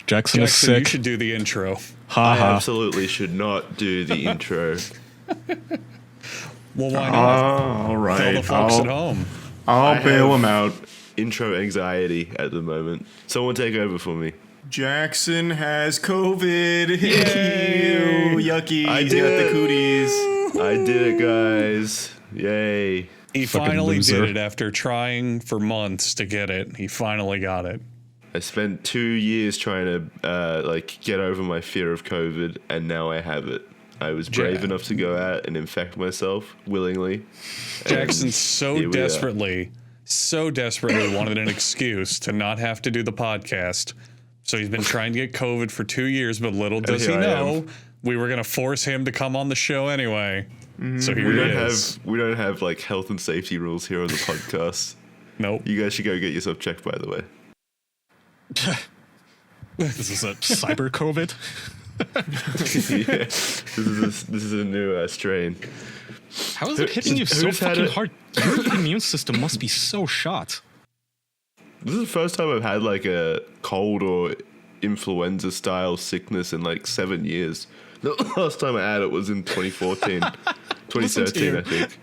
Jackson is Jackson, you sick. should do the intro. I Haha. absolutely should not do the intro. Well, why not? All Tell right. the folks at home. I'll bail him out. Intro anxiety at the moment. Someone take over for me. Jackson has COVID. Yay. Ew, yucky. I He's did got it. the cooties. I did it, guys. Yay. He Fucking finally loser. did it after trying for months to get it. He finally got it. I spent 2 years trying to get over my fear of COVID, and now I have it. I was brave enough to go out and infect myself willingly. Jackson and so here we are. desperately wanted an excuse to not have to do the podcast. So he's been trying to get COVID for 2 years, but little does he here I know, am. we were going to force him to come on the show anyway. So here We he don't is. have like health and safety rules here on the podcast. Nope. You guys should go get yourself checked, by the way. This is a cyber COVID. Yeah. This is a new strain. How is it hitting you so who's had fucking it? hard? Your immune system must be so shot. This is the first time I've had like a cold or influenza style sickness in like 7 years. The last time I had it was in 2014, 2013, I think.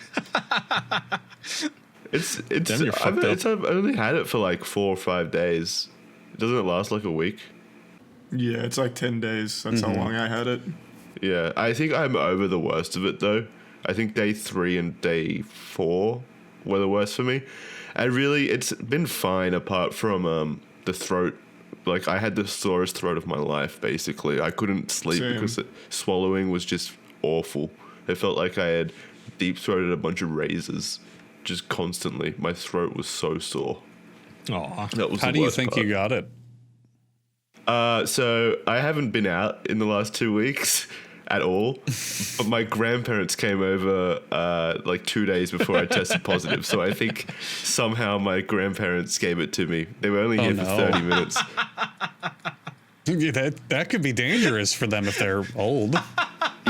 It's Damn, you're fucked up. I've only had it for like 4 or 5 days. Doesn't it last like a week? Yeah, it's like 10 days. That's how long I had it. Yeah, I think I'm over the worst of it though. I think day 3 and day 4 were the worst for me. And really, it's been fine apart from the throat. Like, I had the sorest throat of my life, basically. I couldn't sleep Same. because swallowing was just awful. It felt like I had deep-throated a bunch of razors just constantly. My throat was so sore. Aw. That was How the do you worst think part. you got it? So I haven't been out in the last 2 weeks at all, but my grandparents came over like 2 days before I tested positive. So I think somehow my grandparents gave it to me. They were only here for 30 minutes. Yeah, that could be dangerous for them if they're old.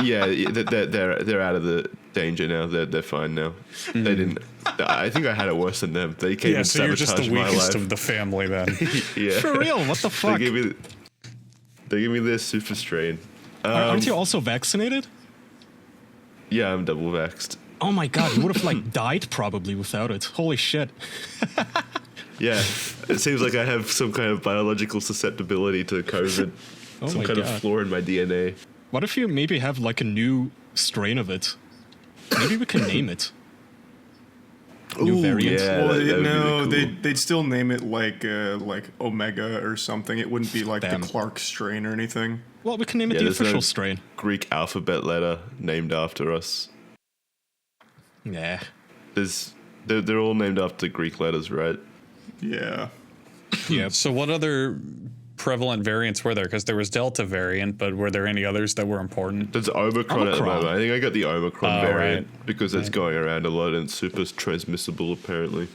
Yeah, they're out of the danger now. They're fine now. They didn't. I think I had it worse than them. They came Yeah, and so you're just the sabotaged my weakest life. of the family then. Yeah, For real? What the fuck? they gave me their super strain. Aren't you also vaccinated? Yeah, I'm double vaxxed. Oh my god, you would have like died probably without it. Holy shit. Yeah, it seems like I have some kind of biological susceptibility to COVID. Oh some my kind of god. flaw in my DNA. What if you maybe have like a new strain of it? Maybe we can name it. New variant. yeah. Well, that would be no, really cool. they'd still name it like Omega or something. It wouldn't be like Damn. the Clark strain or anything. Well, we can name it Yeah, the there's no- official strain. Greek alphabet letter named after us. Yeah. They're all named after Greek letters, right? Yeah. Yep. So what other prevalent variants were there? Because there was Delta variant, but were there any others that were important? There's Omicron at the Omicron. moment. I think I got the Omicron Oh, variant right. because it's going around a lot and it's super transmissible apparently.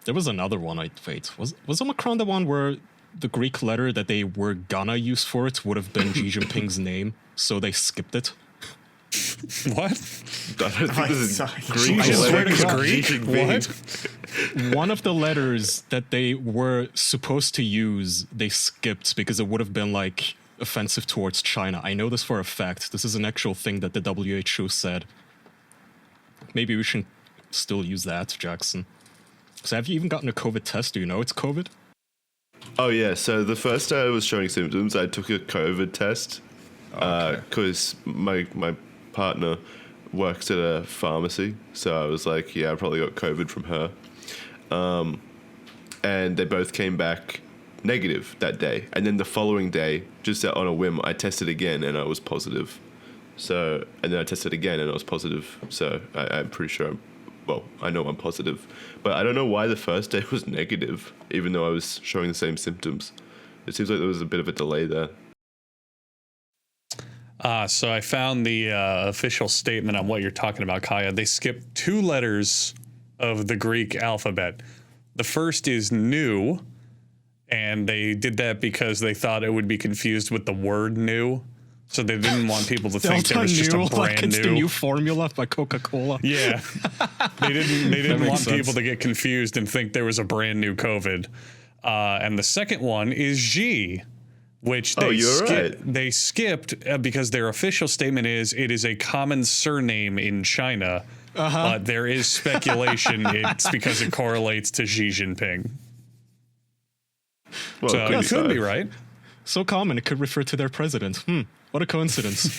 There was another one. Wait, was Omicron the one where the Greek letter that they were gonna use for it would have been Xi Jinping's name, so they skipped it? What? I don't think this is Sorry. Greek. I swear letter. it's Xi Greek. Jinping. What? One of the letters that they were supposed to use, they skipped because it would have been like offensive towards China. I know this for a fact. This is an actual thing that the WHO said. Maybe we should still use that, Jackson. So have you even gotten a COVID test? Do you know it's COVID? Oh yeah, so the first day I was showing symptoms, I took a COVID test because my partner works at a pharmacy, so I was like, yeah, I probably got COVID from her. And they both came back negative that day, and then the following day, just on a whim, I tested again and I was positive. So, and then I tested again and I was positive. So I'm pretty sure. Well, I know I'm positive, but I don't know why the first day was negative, even though I was showing the same symptoms. It seems like there was a bit of a delay there. So I found the official statement on what you're talking about, Kaya. They skipped 2 letters of the Greek alphabet. The first is new, and they did that because they thought it would be confused with the word new. So they didn't want people to think there was just a like brand it's the new. new formula by Coca-Cola. Yeah, they didn't makes want sense. people to get confused and think there was a brand new COVID. And the second one is G, which Oh, they you're right. they skipped because their official statement is it is a common surname in China, but there is speculation it's because it correlates to Xi Jinping. Well, So it could be right. So common, it could refer to their president. What a coincidence.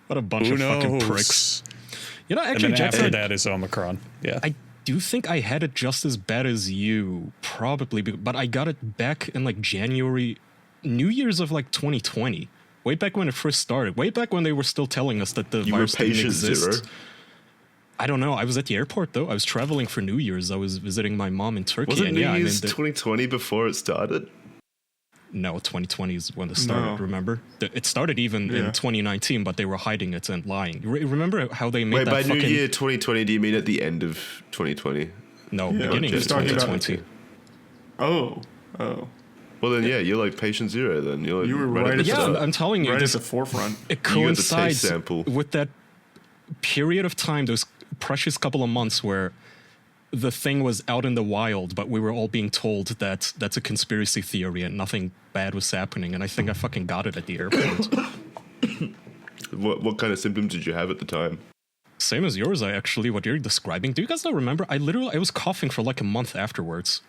What a bunch Who of fucking knows? pricks. You know, And actually, then after Jackson, that is Omicron. Yeah. I do think I had it just as bad as you, probably, but I got it back in like January, New Year's of like 2020. Way back when it first started. Way back when they were still telling us that the You were virus didn't patient exist. zero. I don't know. I was at the airport though. I was traveling for New Year's. I was visiting my mom in Turkey. Wasn't and New yeah, Year's I mean, 2020 before it started? no, 2020 is when it started. No. Remember, it started even in Yeah. 2019, but they were hiding it and lying. Remember how they made Wait, that by fucking New Year 2020, do you mean at the end of 2020? no Yeah, beginning of just talking about- 2020? Oh. Well, then, yeah, you're like patient zero then. You're like You were right right at the at Yeah, start. I'm telling you, Right this, at the forefront. it You got the taste coincides sample. with that period of time, those precious couple of months where the thing was out in the wild, but we were all being told that that's a conspiracy theory and nothing bad was happening. And I think I fucking got it at the airport. What kind of symptoms did you have at the time? Same as yours, what you're describing. Do you guys not remember? I was coughing for like a month afterwards.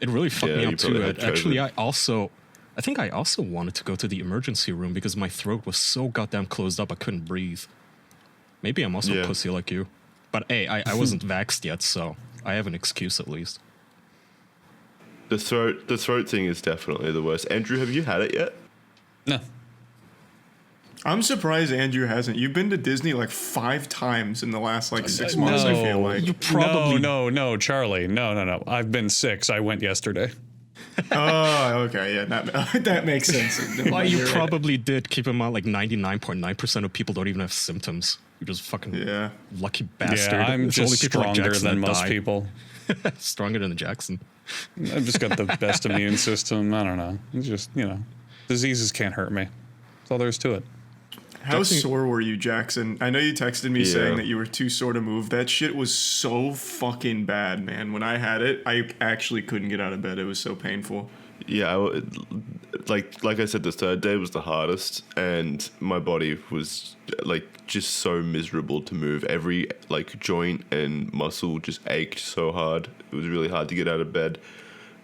It really fucked Yeah, me you up too. probably had Actually, COVID. I think I also wanted to go to the emergency room because my throat was so goddamn closed up I couldn't breathe. Maybe I'm also Yeah. a pussy like you. But hey, I wasn't vaxxed yet, so I have an excuse at least. The throat thing is definitely the worst. Andrew, have you had it yet? No. I'm surprised Andrew hasn't. You've been to Disney like 5 times in the last like 6 months, I feel like. You probably No, Charlie. No. I've been 6. I went yesterday. Oh, okay, yeah, that makes sense. Well, you You're right. probably did. Keep in mind, like 99.9% of people don't even have symptoms. You're just fucking Yeah. lucky bastard. Yeah, I'm It's only just people like stronger Jackson than that most die. people. Stronger than Jackson. I've just got the best immune system. I don't know. It's just, diseases can't hurt me. That's all there is to it. How sore were you, Jackson? I know you texted me Yeah. saying that you were too sore to move. That shit was so fucking bad, man. When I had it, I actually couldn't get out of bed. It was so painful. Yeah, like I said, the third day was the hardest, and my body was like just so miserable to move. Every like joint and muscle just ached so hard. It was really hard to get out of bed.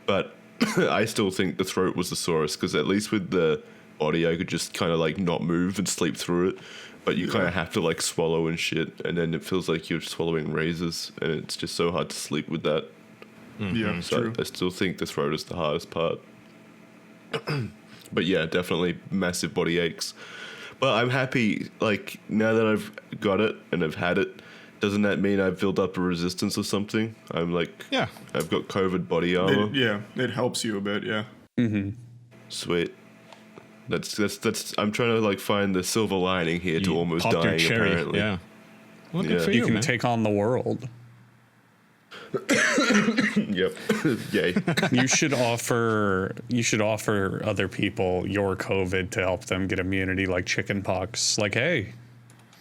But I still think the throat was the sorest because at least with the body, I could just kind of like not move and sleep through it. But you kind of have to like swallow and shit, and then it feels like you're swallowing razors, and it's just so hard to sleep with that. Yeah, So true. I still think the throat is the hardest part. But yeah, definitely massive body aches. But I'm happy, like, now that I've got it and I've had it, doesn't that mean I've built up a resistance or something? I'm like, Yeah. I've got COVID body armor. It helps you a bit, yeah. Sweet. That's I'm trying to like find the silver lining here to You almost popped your dying cherry. apparently. Yeah. Well, good Yeah. for You you, can man. take on the world. Yep. Yay. You should offer other people your COVID to help them get immunity, like chicken pox. Like, hey,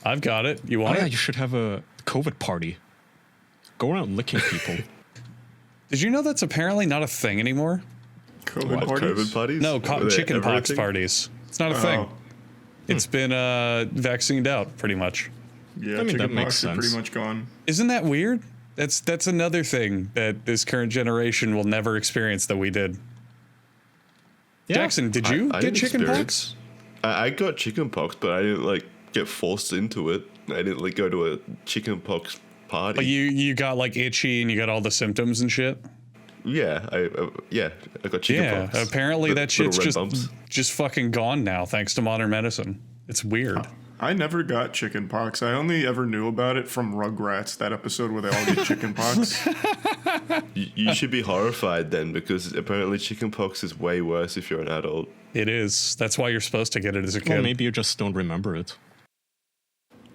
I've got it. You Oh want yeah, it? you should have a COVID party. Go around licking people. Did you know that's apparently not a thing anymore? COVID What, parties? COVID parties? No, Were they chicken ever a pox thing? parties. It's not a Oh, thing. It's been vaccinated out pretty much. yeah, I mean, that chicken makes pox are pretty sense. much gone. Isn't that weird? That's another thing that this current generation will never experience that we did. Yeah. Jackson, did you I get didn't chicken experience- pox? I got chicken pox, but I didn't like get forced into it. I didn't like go to a chicken pox party. But you got like itchy and you got all the symptoms and shit. Yeah, I got chicken Yeah, pox. apparently Li- that shit's little red just bumps. fucking gone now thanks to modern medicine. It's weird. I never got chicken pox. I only ever knew about it from Rugrats, that episode where they all get chicken pox. You should be horrified then, because apparently chicken pox is way worse if you're an adult. It is. That's why you're supposed to get it as a Well, kid. maybe you just don't remember it.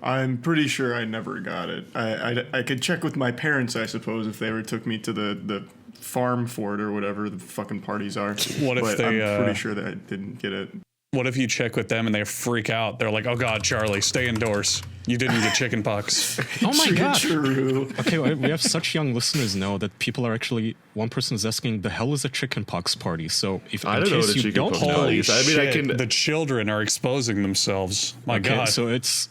I'm pretty sure I never got it. I could check with my parents, I suppose, if they ever took me to the farm for it or whatever the fucking parties are. What if but they, I'm pretty sure that I didn't get it. What if you check with them and they freak out? They're like, "Oh God, Charlie, stay indoors. You didn't get chicken pox." Oh my god. True. Okay, we have such young listeners now that people are actually. One person is asking, "The hell is a chicken pox party?" So if I in don't know case what a you chicken don't pox know, party is. I mean, I Shit, can. the children are exposing themselves. My okay, God. so it's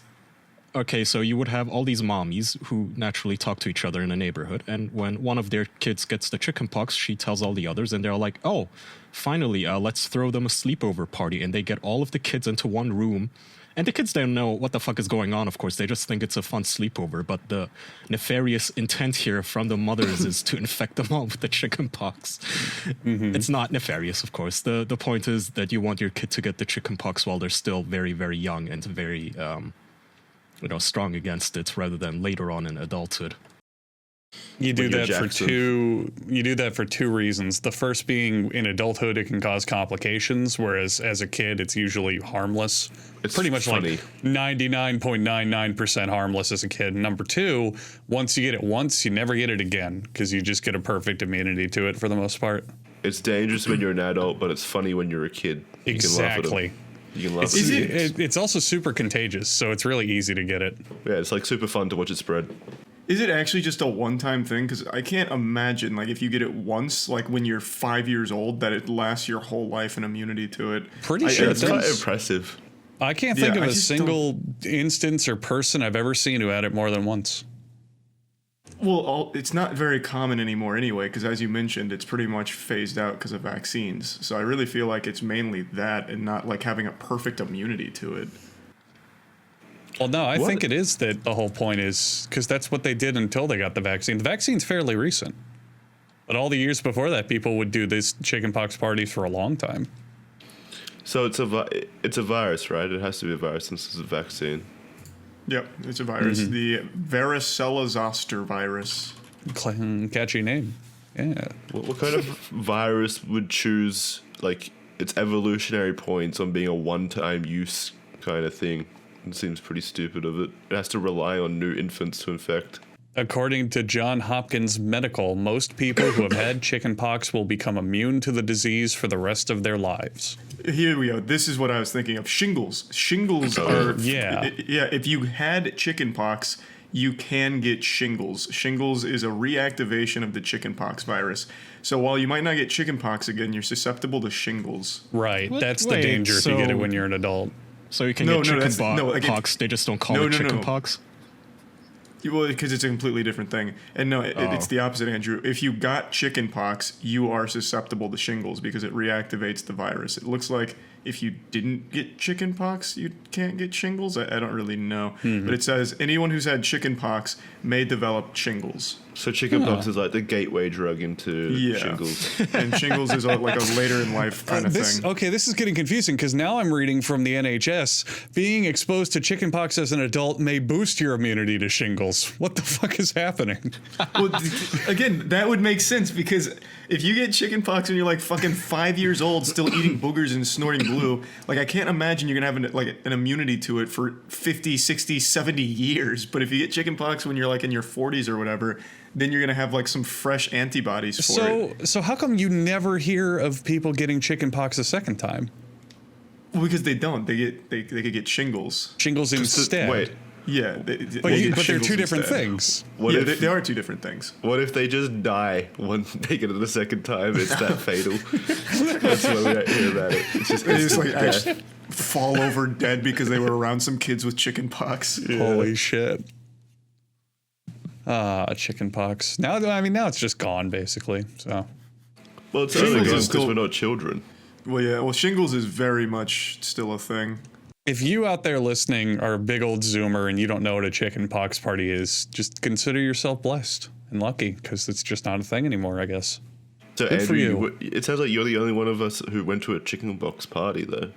okay. So you would have all these mommies who naturally talk to each other in a neighborhood, and when one of their kids gets the chicken pox, she tells all the others, and they're like, "Oh, finally, let's throw them a sleepover party," and they get all of the kids into one room. And the kids don't know what the fuck is going on, of course. They just think it's a fun sleepover. But the nefarious intent here from the mothers is to infect them all with the chicken pox. It's not nefarious, of course. The point is that you want your kid to get the chicken pox while they're still very, very young and very, strong against it, rather than later on in adulthood. You do When you're that for Jackson. two. You do that for two reasons. The first being, in adulthood, it can cause complications, whereas as a kid, it's usually harmless. It's pretty much funny. like 99.99% harmless as a kid. Number two, once you get it once, you never get it again because you just get a perfect immunity to it for the most part. It's dangerous when you're an adult, but it's funny when you're a kid. You can laugh at Exactly. it. You can laugh It's, at it. it's also super contagious, so it's really easy to get it. Yeah, it's like super fun to watch it spread. Is it actually just a one-time thing? Because I can't imagine, like, if you get it once, like when you're 5 years old, that it lasts your whole life and immunity to it. Pretty Yeah, sure it's it quite does. impressive. I can't think Yeah, of I a just single instance or person I've ever seen who had it more than once. Well, it's not very common anymore anyway, because as you mentioned, it's pretty much phased out because of vaccines. So I really feel like it's mainly that and not like having a perfect immunity to it. Well, no, I What? think it is that the whole point is because that's what they did until they got the vaccine. The vaccine's fairly recent, but all the years before that, people would do this chickenpox party for a long time. So it's a virus, right? It has to be a virus since it's a vaccine. Yep, it's a virus. The varicella zoster virus. Catchy name. Yeah. What kind of virus would choose like its evolutionary points on being a one-time use kind of thing? It seems pretty stupid of it. It has to rely on new infants to infect. According to Johns Hopkins Medical, most people who have had chickenpox will become immune to the disease for the rest of their lives. Here we go. This is what I was thinking of. Shingles. Shingles are Yeah. yeah. If you had chickenpox, you can get shingles. Shingles is a reactivation of the chickenpox virus. So while you might not get chickenpox again, you're susceptible to shingles. Right. What? That's the Wait, danger if you get it so- when you're an adult. So you can No, get no, chicken that's- no, again- pox. They just don't call No, it no, no. chicken pox. Well, because it's a completely different thing. And no, it's Oh. the opposite, Andrew. If you got chickenpox, you are susceptible to shingles because it reactivates the virus. It looks like if you didn't get chickenpox, you can't get shingles. I don't really know. But it says anyone who's had chickenpox may develop shingles. So chickenpox is like the gateway drug into Yeah. shingles. And shingles is like a later in life kind of thing. Okay, this is getting confusing because now I'm reading from the NHS. Being exposed to chickenpox as an adult may boost your immunity to shingles. What the fuck is happening? Well, again, that would make sense because if you get chickenpox when you're like fucking 5 years old, still eating boogers and snorting glue, like I can't imagine you're gonna have an immunity to it for 50, 60, 70 years. But if you get chickenpox when you're like in your 40s or whatever, then you're gonna have like some fresh antibodies for it. So how come you never hear of people getting chickenpox a second time? Well, because they don't. They could get shingles. Shingles instead. Wait, Yeah, But, get but they're shingles two different instead. things. what Yeah, if they are two different things. what if they just die when they get it the second time? It's that fatal. That's why we don't hear about it. It's just They just instant like death. actually fall over dead because they were around some kids with chickenpox. Holy shit. Chickenpox. Now it's just gone basically. So Well, it's Shingles only is gone still- because we're not children. Well, yeah. Well, shingles is very much still a thing. if you out there listening are a big old Zoomer and you don't know what a chickenpox party is, just consider yourself blessed and lucky because it's just not a thing anymore, I guess. So Good for Andrew, you. it sounds like you're the only one of us who went to a chicken box party, though.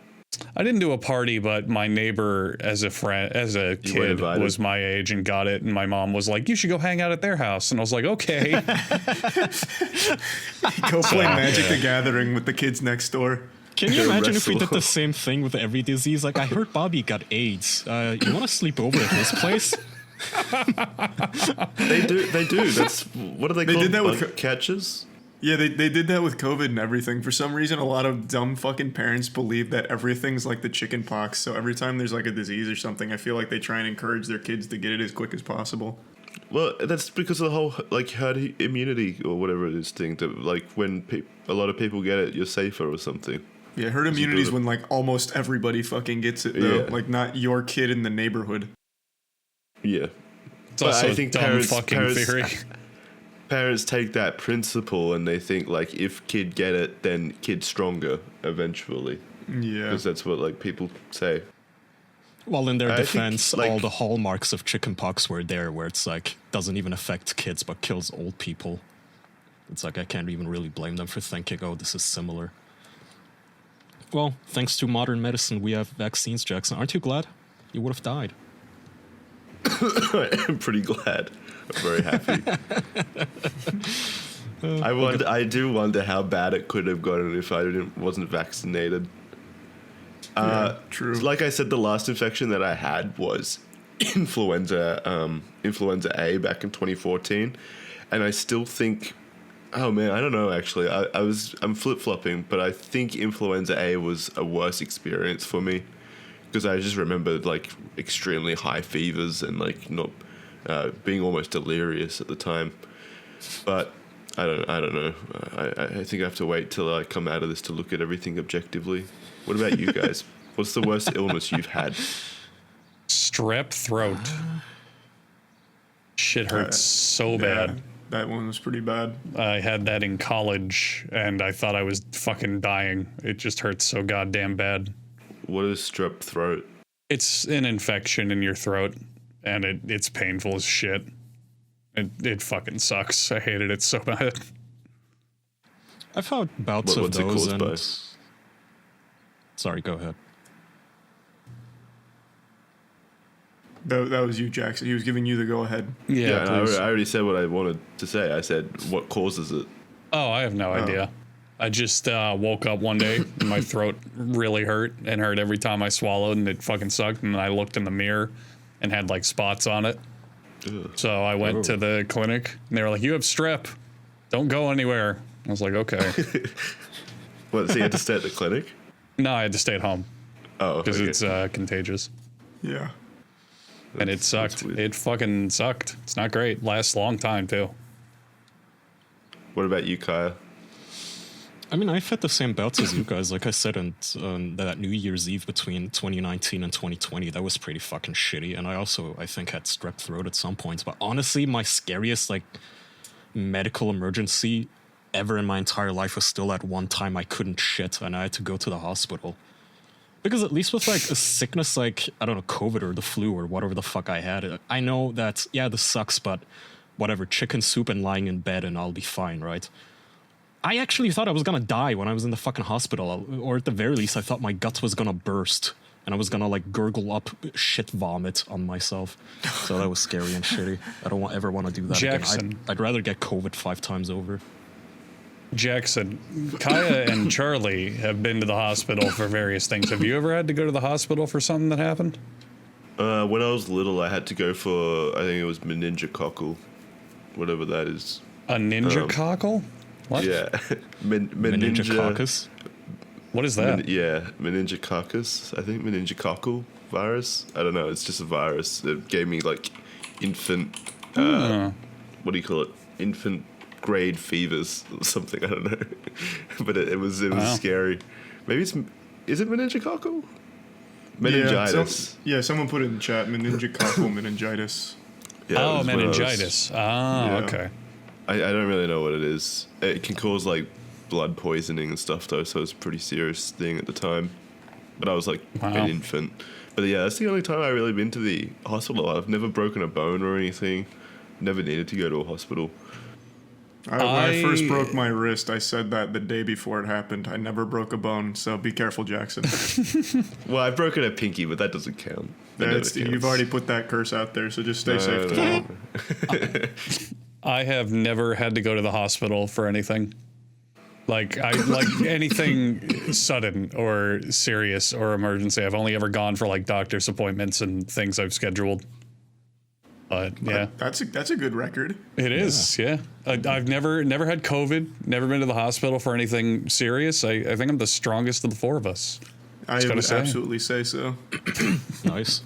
I didn't do a party, but my neighbor as a were kid invited? was my age and got it, and my mom was like, "You should go hang out at their house," and I was like, "Okay." Go play Magic the Gathering with the kids next door. Can you Go imagine if we did wrestle. the same thing with every disease? Like, I heard Bobby got AIDS. You want to sleep over at his place? They do. That's what are they called? did that with Bug catchers. Yeah, they did that with COVID and everything. For some reason, a lot of dumb fucking parents believe that everything's like the chicken pox. So every time there's like a disease or something, I feel like they try and encourage their kids to get it as quick as possible. Well, that's because of the whole like herd immunity or whatever it is thing. That like when a lot of people get it, you're safer or something. Yeah, herd immunity is when like almost everybody fucking gets it though. Yeah. Like not your kid in the neighborhood. Yeah, It's also a dumb fucking theory. Parents take that principle and they think like if kid get it, then kid stronger eventually. Yeah, Because that's what like people say. Well, in their I think, defense, like- all the hallmarks of chickenpox were there, where it's like doesn't even affect kids but kills old people. It's like I can't even really blame them for thinking, oh, this is similar. Well, thanks to modern medicine, we have vaccines, Jackson. Aren't you glad? You would have died. I'm pretty glad. I'm very happy. I do wonder how bad it could have gotten if I wasn't vaccinated. true. Like I said, the last infection that I had was influenza A back in 2014, and I still think, oh man, I don't know actually. I'm flip-flopping, but I think influenza A was a worse experience for me because I just remember like extremely high fevers and like not being almost delirious at the time. But I don't know. I think I have to wait till I come out of this to look at everything objectively. What about you guys? What's the worst illness you've had? Strep throat. Shit hurts so bad. That one was pretty bad. I had that in college, and I thought I was fucking dying. It just hurts so goddamn bad. What is strep throat? It's an infection in your throat, and it's painful as shit. It fucking sucks. I hated it so bad. I've had bouts of What's it those. caused by? Sorry, go ahead. That was you, Jackson. He was giving you the go ahead. Yeah, and I already said what I wanted to say. I said, what causes it? Oh, I have no idea. I just woke up one day and my throat really hurt and hurt every time I swallowed, and it fucking sucked. And I looked in the mirror and had like spots on it. Ugh. So I went to the clinic and they were like, "You have strep. Don't go anywhere." I was like, "Okay." What, so you had to stay at the clinic? No, I had to stay at home Oh, because okay. it's contagious. Yeah. And it That's sucked. weird. It fucking sucked. It's not great. Lasts a long time too. What about you, Kaya? I mean, I've had the same bouts as you guys. Like I said, and that New Year's Eve between 2019 and 2020, that was pretty fucking shitty. And I also, I think, had strep throat at some points. But honestly, my scariest, like, medical emergency ever in my entire life was still at one time I couldn't shit and I had to go to the hospital. Because at least with, like, a sickness like, I don't know, COVID or the flu or whatever the fuck I had, I know that, yeah, this sucks, but whatever, chicken soup and lying in bed and I'll be fine, right? I actually thought I was gonna die when I was in the fucking hospital, or at the very least, I thought my gut was gonna burst and I was gonna like gurgle up shit vomit on myself. So that was scary and shitty. I don't ever want to do that Jackson. again. I'd rather get COVID 5 times over. Jackson, Kaya and Charlie have been to the hospital for various things. Have you ever had to go to the hospital for something that happened? When I was little, I had to go for, I think it was meningococcal, whatever that is. A ninja cockle? What? Yeah. Meningococcus. What is that? Meningococcus. I think meningococcal virus. I don't know. It's just a virus. It gave me like infant, what do you call it? Infant grade fevers or something. I don't know. But it was Wow. scary. Maybe is it meningococcal? Meningitis. Someone put it in the chat. Meningococcal meningitis. Yeah, it Oh, was when I was- meningitis. Yeah. Okay. I don't really know what it is. It can cause like blood poisoning and stuff though, so it's a pretty serious thing at the time. But I was like Wow. an infant. But yeah, that's the only time I've really been to the hospital. I've never broken a bone or anything. Never needed to go to a hospital. When I first broke my wrist, I said that the day before it happened. I never broke a bone, so be careful, Jackson. Well, I've broken a pinky, but that doesn't count. That never You've counts. already put that curse out there, so just stay No, safe. no. I have never had to go to the hospital for anything. Like anything sudden or serious or emergency. I've only ever gone for like doctor's appointments and things I've scheduled. But yeah, That's a good record. it is. Yeah, I've never had COVID. Never been to the hospital for anything serious. I think I'm the strongest of the four of us. I gotta would say. absolutely say so. Nice.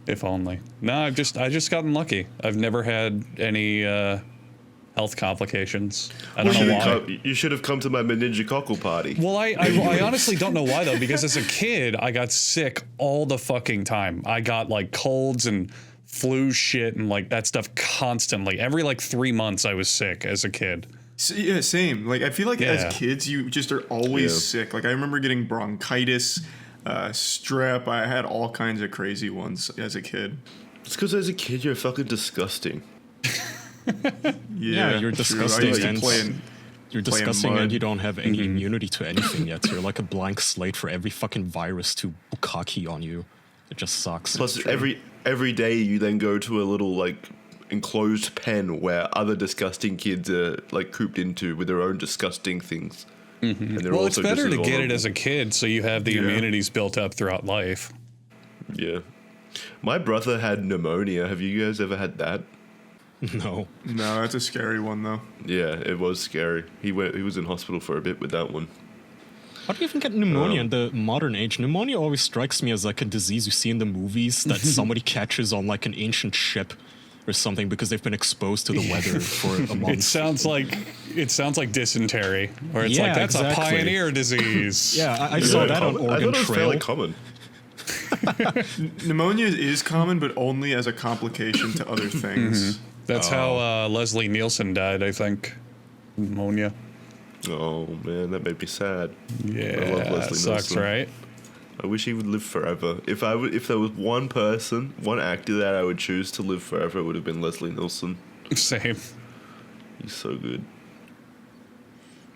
If only. No, I just gotten lucky. I've never had any health complications. I don't know why. You should have come to my meningococcal party. Well, I honestly don't know why though, because as a kid, I got sick all the fucking time. I got like colds and flu shit and like that stuff constantly. Every like 3 months I was sick as a kid. Yeah, same. Like I feel like Yeah. as kids, you just are always Yeah. sick. Like I remember getting bronchitis, strep. I had all kinds of crazy ones as a kid. It's because as a kid you're fucking disgusting. Yeah, you're true. disgusting I used to and- play in You're Playing disgusting mud. and you don't have any immunity to anything yet. You're like a blank slate for every fucking virus to bukkake on you. It just sucks. Plus every day you then go to a little like enclosed pen where other disgusting kids are like cooped into with their own disgusting things. And they're Well, it's also better just to as get it vulnerable. as a kid so you have the immunities built up throughout life. Yeah. My brother had pneumonia. Have you guys ever had that? No. No, that's a scary one though. Yeah, it was scary. He was in hospital for a bit with that one. How do you even get pneumonia in the modern age? Pneumonia always strikes me as like a disease you see in the movies that somebody catches on like an ancient ship or something because they've been exposed to the weather for a month. It sounds like dysentery, or it's Yeah, like that's exactly. a pioneer disease. Yeah, I saw that on I Oregon thought it was Trail. fairly common. Pneumonia is common, but only as a complication to other things. That's how Leslie Nielsen died, I think. Pneumonia. Oh man, that made me sad. Yeah, I love Leslie that sucks, Nielsen. right? I wish he would live forever. If there was one person, one actor that I would choose to live forever, it would have been Leslie Nielsen. Same. He's so good.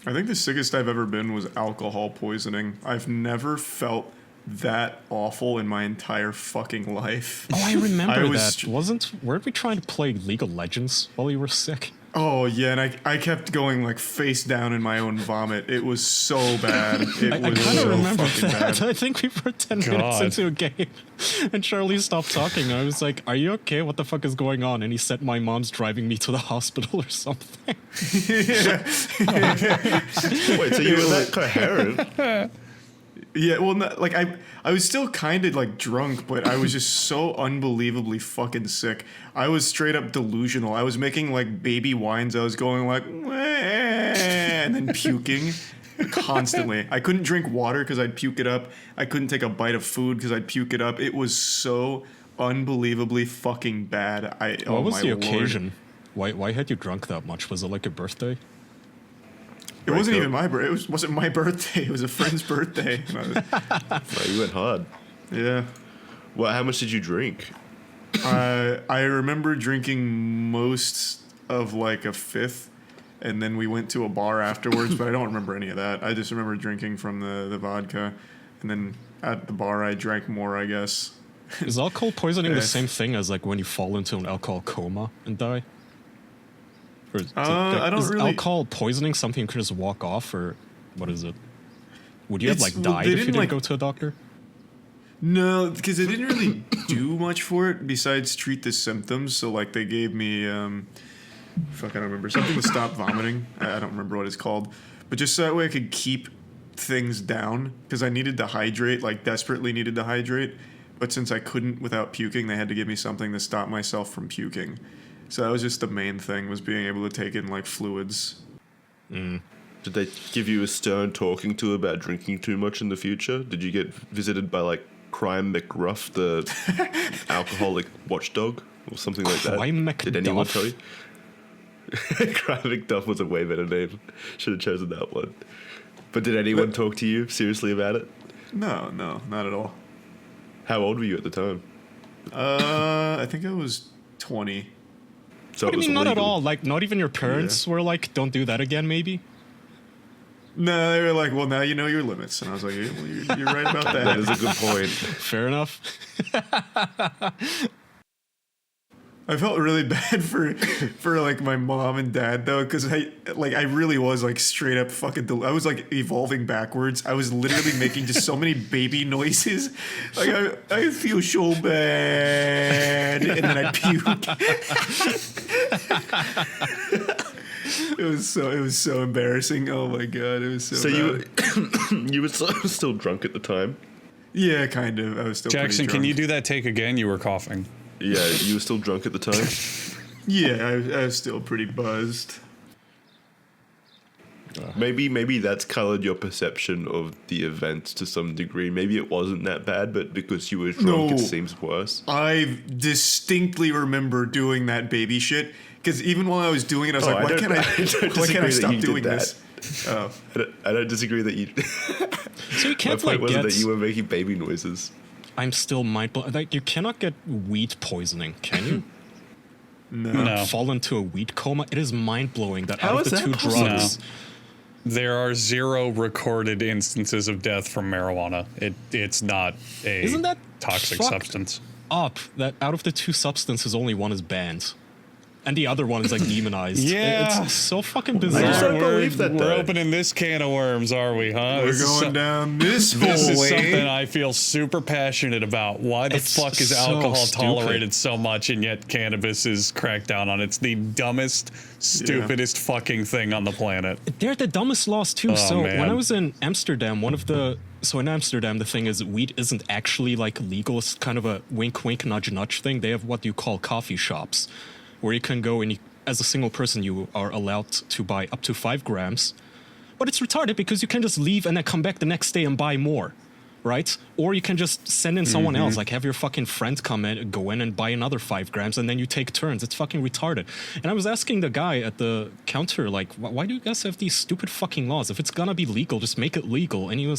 I think the sickest I've ever been was alcohol poisoning. I've never felt that awful in my entire fucking life. Oh, I remember I was- that. Weren't we trying to play League of Legends while you were sick? Oh yeah, and I kept going like face down in my own vomit. It was so bad. It I was kind of so remember fucking that. bad. I think we were 10 minutes God. into a game and Charlie stopped talking. I was like, are you okay? What the fuck is going on? And he said, my mom's driving me to the hospital or something. Wait, so you were that coherent? Yeah, well, not, like I was still kind of like drunk, but I was just so unbelievably fucking sick. I was straight up delusional. I was making like baby whines. I was going like, "Wah," and then puking constantly. I couldn't drink water because I'd puke it up. I couldn't take a bite of food because I'd puke it up. It was so unbelievably fucking bad. What was my the Lord. occasion? Why had you drunk that much? Was it like a birthday? It wasn't Breakup. even my birthday. It wasn't my birthday. It was a friend's birthday. And No, you went hard. yeah. Well, how much did you drink? I remember drinking most of like a fifth, and then we went to a bar afterwards, but I don't remember any of that. I just remember drinking from the vodka, and then at the bar I drank more, I guess. Is alcohol poisoning the Yes. same thing as like when you fall into an alcohol coma and die? Or is, I don't is really- alcohol poisoning something you can just walk off, or what is it? Would you have It's- like well, died they if you didn't, didn't like- go to a doctor? No, because they didn't really do much for it besides treat the symptoms. So like they gave me, fuck, I don't remember, something to stop vomiting. I don't remember what it's called, but just so that way I could keep things down because I needed to hydrate, like desperately needed to hydrate. But since I couldn't without puking, they had to give me something to stop myself from puking. So that was just the main thing, was being able to take in like fluids. Did they give you a stern talking to about drinking too much in the future? Did you get visited by like Crime McRuff, the alcoholic watchdog, or something like that? Crime Did anyone McDuff? tell you? Crime McDuff was a way better name. Should have chosen that one. But did anyone talk to you seriously about it? No, not at all. How old were you at the time? I think I was 20. So What it do you was mean not at illegal. all? Like not even your parents were like, don't do that again, maybe? No, they were like, well, now you know your limits. And I was like, yeah, well, you're right about That is that. a good point. Fair enough. I felt really bad for like my mom and dad though, because I really was like straight up fucking. I was like evolving backwards. I was literally making just so many baby noises. Like I feel so bad, and then I puke. It was so embarrassing. Oh my god, it was so. So bad. you were still drunk at the time? Yeah, kind of. I was still. Jackson, pretty can drunk. you do that take again? You were coughing. Yeah, you were still drunk at the time? Yeah, I was still pretty buzzed. Maybe that's colored your perception of the event to some degree. Maybe it wasn't that bad, but because you were drunk, No. it seems worse. I distinctly remember doing that baby shit because even while I was doing it, I was like, "Why can't I stop doing this?" Oh, I don't disagree that you. So you My can't point like wasn't get. that you were making baby noises. I'm still mind blown. Like you cannot get weed poisoning, can you? No. Fall into a weed coma. It is mind blowing that How out of is the that two possible? drugs. There are 0 recorded instances of death from marijuana. It's not a Isn't that toxic fucked substance. Up that out of the two substances, only one is banned, and the other one is like demonized. Yeah. It's so fucking I just bizarre. don't believe that, We're though. opening this can of worms, are we, huh? we're This is going down this This is hallway. something I feel super passionate about. Why the It's fuck is so alcohol stupid. tolerated so much and yet cannabis is cracked down on? It's the dumbest, stupidest fucking thing on the planet. They're the dumbest laws too. So man. when I was in Amsterdam, in Amsterdam, the thing is weed isn't actually like legal. It's kind of a wink, wink, nudge, nudge thing. They have what you call coffee shops, where you can go and as a single person, you are allowed to buy up to 5 grams. But it's retarded because you can just leave and then come back the next day and buy more, right? Or you can just send in someone else, like have your fucking friend go in and buy another 5 grams, and then you take turns. It's fucking retarded. And I was asking the guy at the counter, like, why do you guys have these stupid fucking laws? If it's gonna be legal, just make it legal. And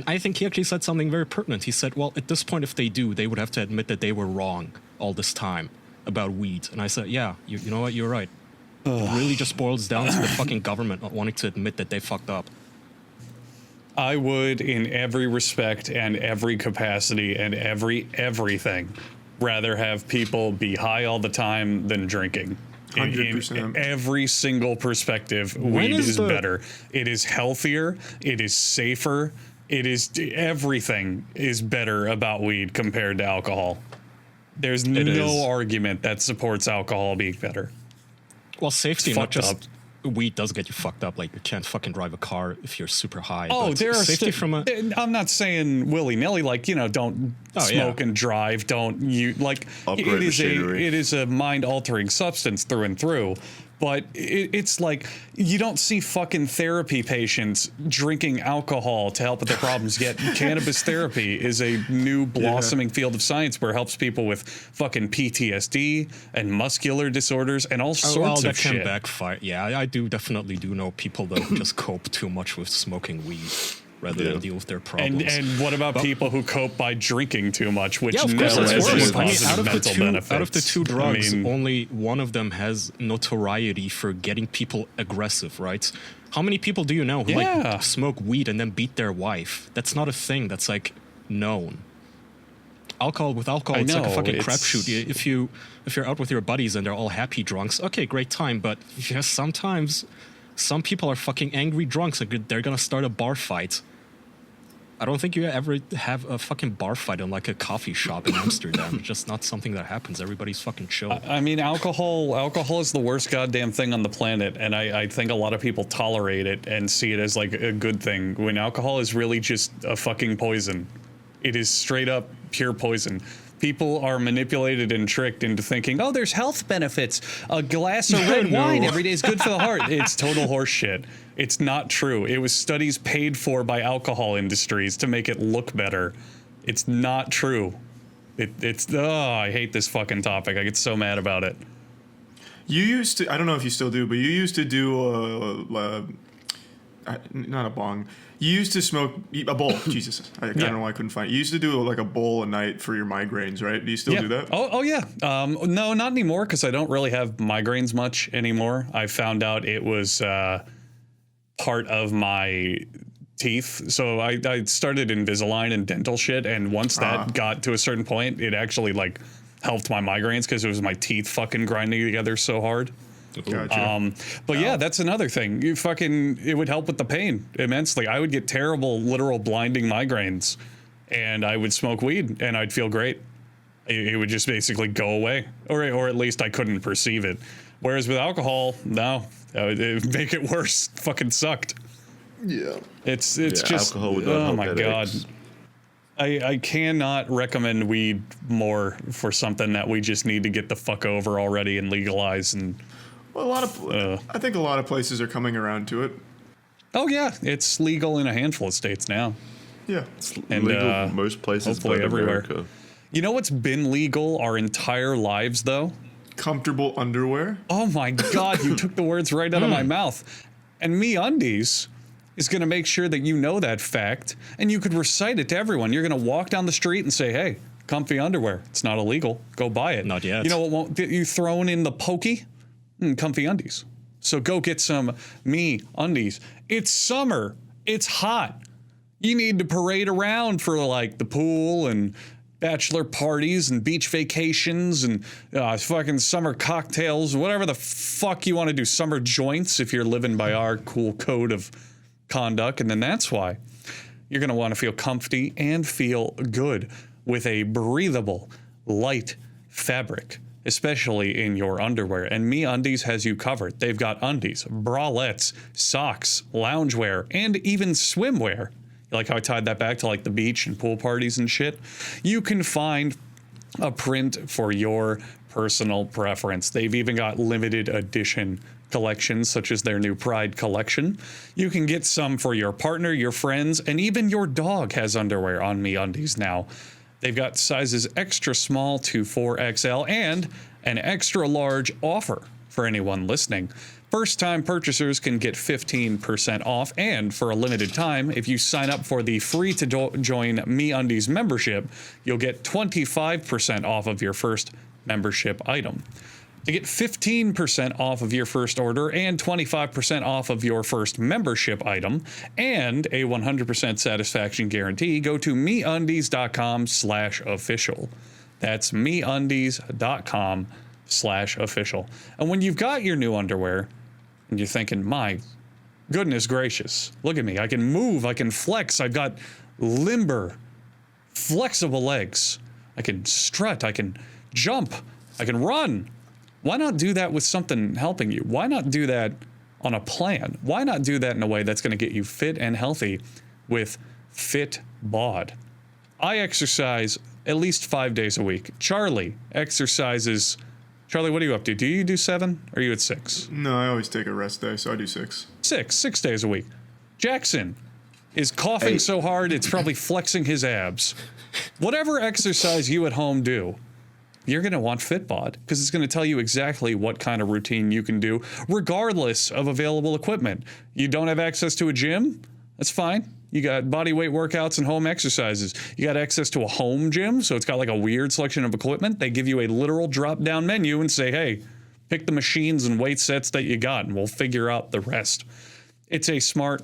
I think he actually said something very pertinent. He said, well, at this point, if they do, they would have to admit that they were wrong all this time about weed. And I said, yeah, you know what, you're right. It really just boils down to the fucking government not wanting to admit that they fucked up. I would, in every respect and every capacity and everything, rather have people be high all the time than drinking. In 100%. every single perspective, When weed is is better. It is healthier. It is safer. It is everything is better about weed compared to alcohol. There's no is. argument that supports alcohol being better. Well, safety, It's not fucked just up. weed does get you fucked up. Like you can't fucking drive a car if you're super high. Oh, but there are safety from a. I'm not saying willy nilly, like don't Oh, yeah. smoke and drive. Don't you like? Operate machinery. It is a mind altering substance through and through. But it's like you don't see fucking therapy patients drinking alcohol to help with their problems. Yet cannabis therapy is a new blossoming field of science where it helps people with fucking PTSD and muscular disorders and all sorts that of can shit. backfire. Yeah, I definitely do know people though who just cope too much with smoking weed rather than deal with their problems. And what about people who cope by drinking too much, which Yeah, of course, never that's has any worse. I mean, positive mental benefits? out of the two drugs, I mean, only one of them has notoriety for getting people aggressive, right? How many people do you know who Yeah. like smoke weed and then beat their wife? That's not a thing that's like known. With alcohol, I it's like a know, fucking it's- crapshoot. If you're out with your buddies and they're all happy drunks, okay, great time. But yes, sometimes some people are fucking angry drunks. Like they're gonna start a bar fight. I don't think you ever have a fucking bar fight in like a coffee shop in Amsterdam. It's just not something that happens. Everybody's fucking chill. I mean, alcohol is the worst goddamn thing on the planet, and I think a lot of people tolerate it and see it as like a good thing when alcohol is really just a fucking poison. It is straight up pure poison. People are manipulated and tricked into thinking, oh, there's health benefits. A glass of red No. wine every day is good for the heart. It's total horseshit. It's not true. It was studies paid for by alcohol industries to make it look better. It's not true. I hate this fucking topic. I get so mad about it. You used to, I don't know if you still do, but you used to do not a bong. You used to smoke a bowl. Jesus, I don't know why I couldn't find it. You used to do like a bowl a night for your migraines, right? Do you still do that? Oh yeah. No, not anymore because I don't really have migraines much anymore. I found out it was part of my teeth. So I started Invisalign and dental shit, and once that got to a certain point, it actually like helped my migraines because it was my teeth fucking grinding together so hard. Gotcha. But yeah, that's another thing. It would help with the pain immensely. I would get terrible, literal blinding migraines, and I would smoke weed, and I'd feel great. It would just basically go away, or at least I couldn't perceive it. Whereas with alcohol, no, it would make it worse. Fucking sucked. Yeah. It's just, alcohol would not oh help my god. headaches. I cannot recommend weed more for something that we just need to get the fuck over already and legalize. And Well, I think a lot of places are coming around to it. oh yeah, it's legal in a handful of states now. Yeah. And Legal most places hopefully but everywhere. America. You know what's been legal our entire lives though? Comfortable underwear. Oh my god, you took the words right out of my mouth. And MeUndies is going to make sure that you know that fact, and you could recite it to everyone. You're going to walk down the street and say, hey, comfy underwear. It's not illegal. Go buy it. Not yet. You know what won't get you thrown in the pokey? Comfy undies. So go get some MeUndies. It's summer. It's hot. You need to parade around for like the pool and bachelor parties and beach vacations and fucking summer cocktails, whatever the fuck you want to do. Summer joints if you're living by our cool code of conduct. And then that's why you're going to want to feel comfy and feel good with a breathable, light fabric, especially in your underwear. And MeUndies has you covered. They've got undies, bralettes, socks, loungewear, and even swimwear. You like how I tied that back to like the beach and pool parties and shit? You can find a print for your personal preference. They've even got limited edition collections, such as their new Pride collection. You can get some for your partner, your friends, and even your dog has underwear on MeUndies now. They've got sizes extra small to 4XL and an extra large offer for anyone listening. First-time purchasers can get 15% off, and for a limited time, if you sign up for the free-to-join MeUndies membership, you'll get 25% off of your first membership item. To get 15% off of your first order and 25% off of your first membership item and a 100% satisfaction guarantee, go to MeUndies.com/official. That's MeUndies.com/official. And when you've got your new underwear and you're thinking, my goodness gracious, look at me. I can move. I can flex. I've got limber, flexible legs. I can strut. I can jump. I can run. Why not do that with something helping you? Why not do that on a plan? Why not do that in a way that's going to get you fit and healthy with Fitbod? I exercise at least 5 days a week. Charlie exercises. Charlie, what are you up to? Do you do 7 or are you at 6? No, I always take a rest day, so I do 6. 6 days a week. Jackson is coughing so hard it's probably flexing his abs. Whatever exercise you at home do, you're going to want Fitbod because it's going to tell you exactly what kind of routine you can do, regardless of available equipment. You don't have access to a gym? That's fine. You got body weight workouts and home exercises. You got access to a home gym, so it's got like a weird selection of equipment. They give you a literal drop-down menu and say, hey, pick the machines and weight sets that you got, and we'll figure out the rest. It's a smart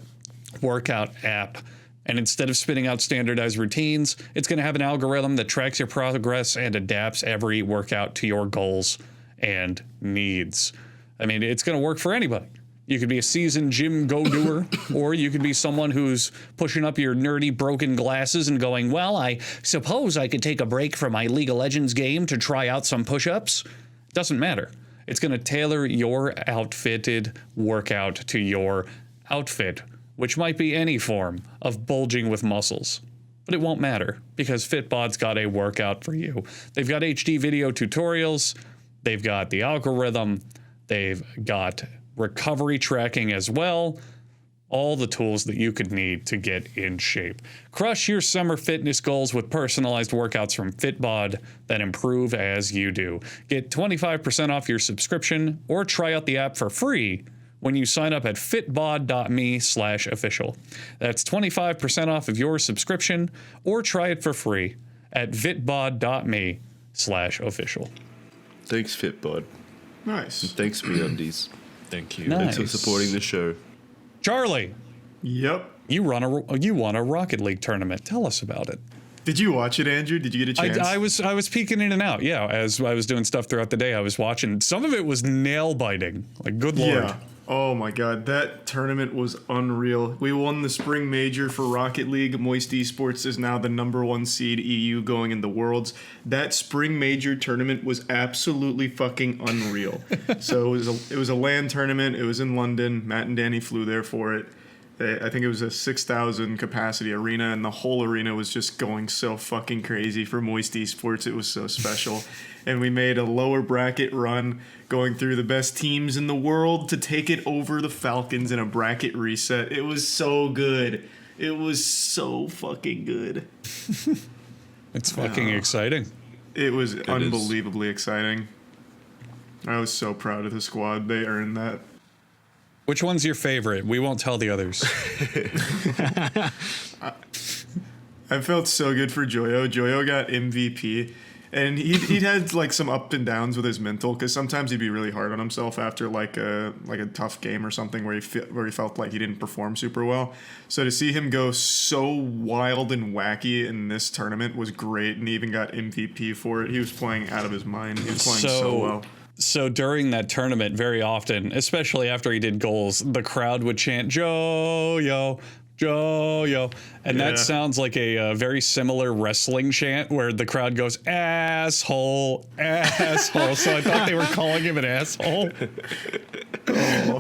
workout app. And instead of spitting out standardized routines, it's going to have an algorithm that tracks your progress and adapts every workout to your goals and needs. I mean, it's going to work for anybody. You could be a seasoned gym go-doer, or you could be someone who's pushing up your nerdy broken glasses and going, well, I suppose I could take a break from my League of Legends game to try out some push-ups. Doesn't matter. It's going to tailor your outfitted workout to your outfit, which might be any form of bulging with muscles. But it won't matter because Fitbod's got a workout for you. They've got HD video tutorials. They've got the algorithm. They've got recovery tracking as well. All the tools that you could need to get in shape. Crush your summer fitness goals with personalized workouts from Fitbod that improve as you do. Get 25% off your subscription or try out the app for free when you sign up at fitbod.me/official. That's 25% off of your subscription or try it for free at fitbod.me/official. Thanks, Fitbod. Nice. And thanks, MeUndies. Thank you. Nice. Thanks for supporting the show. Charlie, Yep. you won a Rocket League tournament. Tell us about it. Did you watch it, Andrew? Did you get a chance? I was peeking in and out. Yeah, as I was doing stuff throughout the day, I was watching. Some of it was nail biting. Like, good lord. Yeah. Oh my god, that tournament was unreal. We won the spring major for Rocket League. Moist Esports is now the #1 seed EU going in the Worlds. That spring major tournament was absolutely fucking unreal. So it was a LAN tournament. It was in London. Matt and Danny flew there for it. I think it was a 6,000 capacity arena, and the whole arena was just going so fucking crazy for Moist Esports. It was so special. And we made a lower bracket run going through the best teams in the world to take it over the Falcons in a bracket reset. It was so good. It was so fucking good. It's fucking exciting. It was unbelievably exciting. I was so proud of the squad. They earned that. Which one's your favorite? We won't tell the others. I felt so good for Joyo. Joyo got MVP, and he'd had like some up and downs with his mental, because sometimes he'd be really hard on himself after like a tough game or something where he felt like he didn't perform super well. So to see him go so wild and wacky in this tournament was great, and he even got MVP for it. He was playing out of his mind. He was playing so well. So during that tournament, very often, especially after he did goals, the crowd would chant "Joyo, Joyo," and that sounds like a very similar wrestling chant where the crowd goes "asshole, asshole." So I thought they were calling him an asshole. Oh.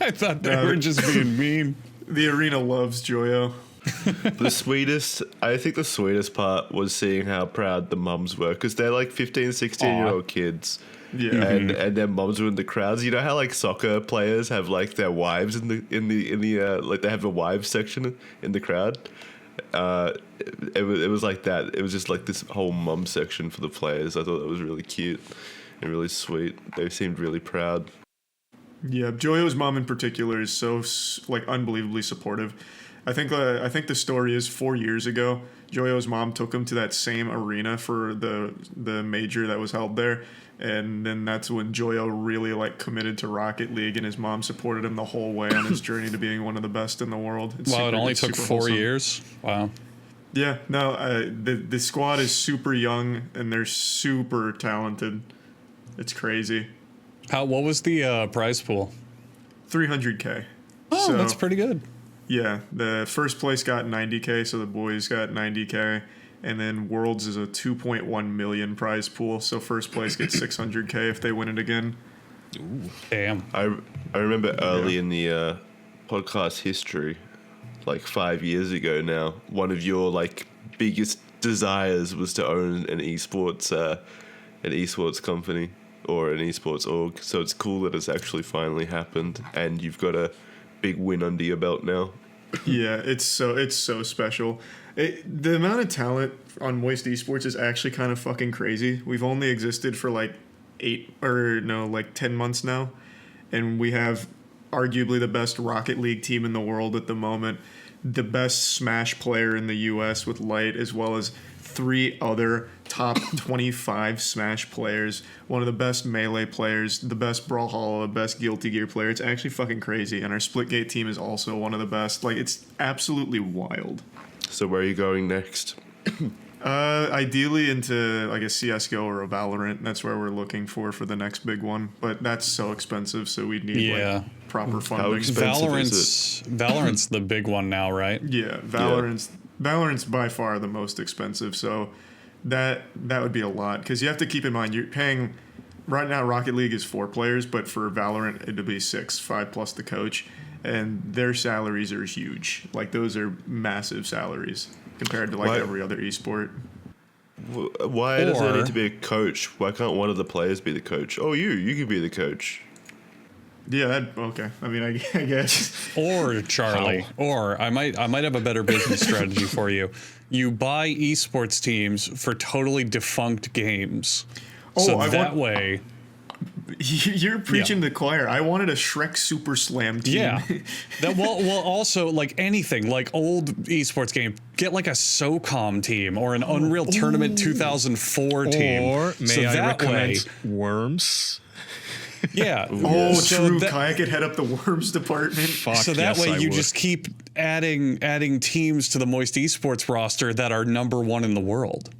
I thought they were just being mean. The arena loves Joyo. I think the sweetest part was seeing how proud the mums were, because they're like 15, 16-year-old kids. Yeah. And their moms were in the crowds. You know how like soccer players have like their wives in the like they have a wives section in the crowd. It was like that. It was just like this whole mum section for the players. I thought that was really cute and really sweet. They seemed really proud. Yeah, Joyo's mom in particular is so like unbelievably supportive. I think the story is 4 years ago, Joyo's mom took him to that same arena for the major that was held there, and then that's when Joyo really like committed to Rocket League, and his mom supported him the whole way on his journey to being one of the best in the world. Wow, it only took 4 years. Wow. Yeah, no, the squad is super young and they're super talented. It's crazy. What was the prize pool? 300K. Oh, so, that's pretty good. Yeah, the first place got 90K, so the boys got 90K, and then Worlds is a 2.1 million prize pool, so first place gets 600K if they win it again. Ooh. Damn. I remember early in the podcast history, like 5 years ago now, one of your like biggest desires was to own an esports company or an esports org. So it's cool that it's actually finally happened, and you've got a big win under your belt now. Yeah, it's so special. The amount of talent on Moist Esports is actually kind of fucking crazy. We've only existed for like 10 months now, and we have arguably the best Rocket League team in the world at the moment, the best Smash player in the US with Light, as well as 3 other top 25 Smash players, one of the best Melee players, the best Brawlhalla, the best Guilty Gear player. It's actually fucking crazy, and our Splitgate team is also one of the best. Like, it's absolutely wild. So where are you going next? Ideally into like a CSGO or a Valorant. That's where we're looking for the next big one, but that's so expensive, so we'd need like proper funding. How expensive is it? Valorant's the big one now, right? Yeah, Valorant's by far the most expensive, so that would be a lot, because you have to keep in mind you're paying right now. Rocket League is 4 players, but for Valorant it'd be 6, 5 plus the coach, and their salaries are huge. Like, those are massive salaries compared to like every other esport. Why does there need to be a coach? Why can't one of the players be the coach? Oh, you can be the coach. Yeah, okay. I mean, I guess. Or Charlie. Or I might have a better business strategy for you. You buy esports teams for totally defunct games. Way. You're preaching to the choir. I wanted a Shrek Super Slam team. Yeah. Well, also like anything, like old esports game, get like a SOCOM team or an Unreal Tournament 2004 team. Or may I recommend Worms? Yeah. Oh, So true. that- Kaya could head up the worms department. Fuck, So that yes, way I you would. just keep adding teams to the Moist Esports roster that are #1 in the world.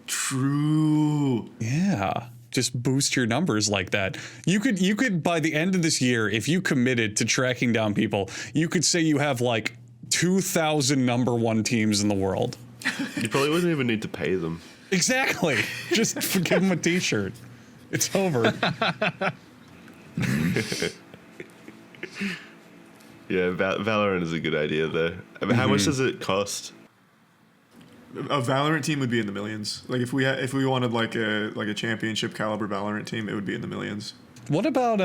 True. Yeah. Just boost your numbers like that. You could by the end of this year, if you committed to tracking down people, you could say you have like 2,000 #1 teams in the world. You probably wouldn't even need to pay them. Exactly. Just give them a t-shirt. It's over. Yeah, Valorant is a good idea though. I mean, how much does it cost? A Valorant team would be in the millions. Like if we wanted like a championship caliber Valorant team, it would be in the millions. What about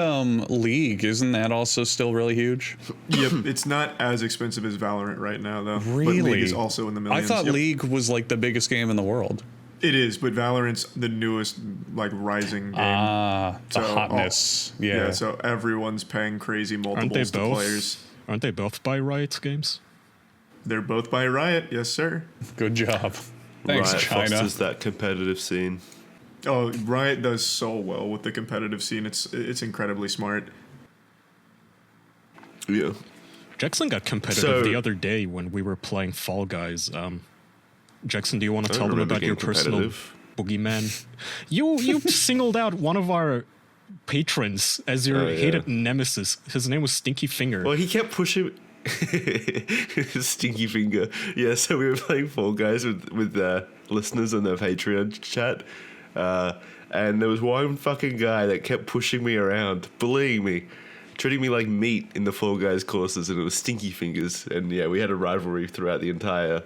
League? Isn't that also still really huge? Yep, it's not as expensive as Valorant right now though. But Really? League is also in the I millions. thought Yep. League was like the biggest game in the world. It is, but Valorant's the newest like rising game. Ah, the So, hotness. Yeah, so everyone's paying crazy Aren't they multiples to both? players. Aren't they both by Riot Games? They're both by Riot, yes sir. Good job. Thanks, Riot China. fosters that competitive scene. Oh, Riot does so well with the competitive scene. It's incredibly smart. Yeah. Jackson got competitive So- the other day when we were playing Fall Guys. Jackson, do you want to I tell don't them remember about your getting personal competitive. boogeyman? You singled out one of our patrons as your Oh, yeah. hated nemesis. His name was Stinky Finger. Well, he kept pushing. Stinky finger. Yeah, so we were playing Fall Guys with listeners on the Patreon chat, and there was one fucking guy that kept pushing me around, bullying me, treating me like meat in the Fall Guys courses, and it was Stinky Fingers. And yeah, we had a rivalry throughout the entire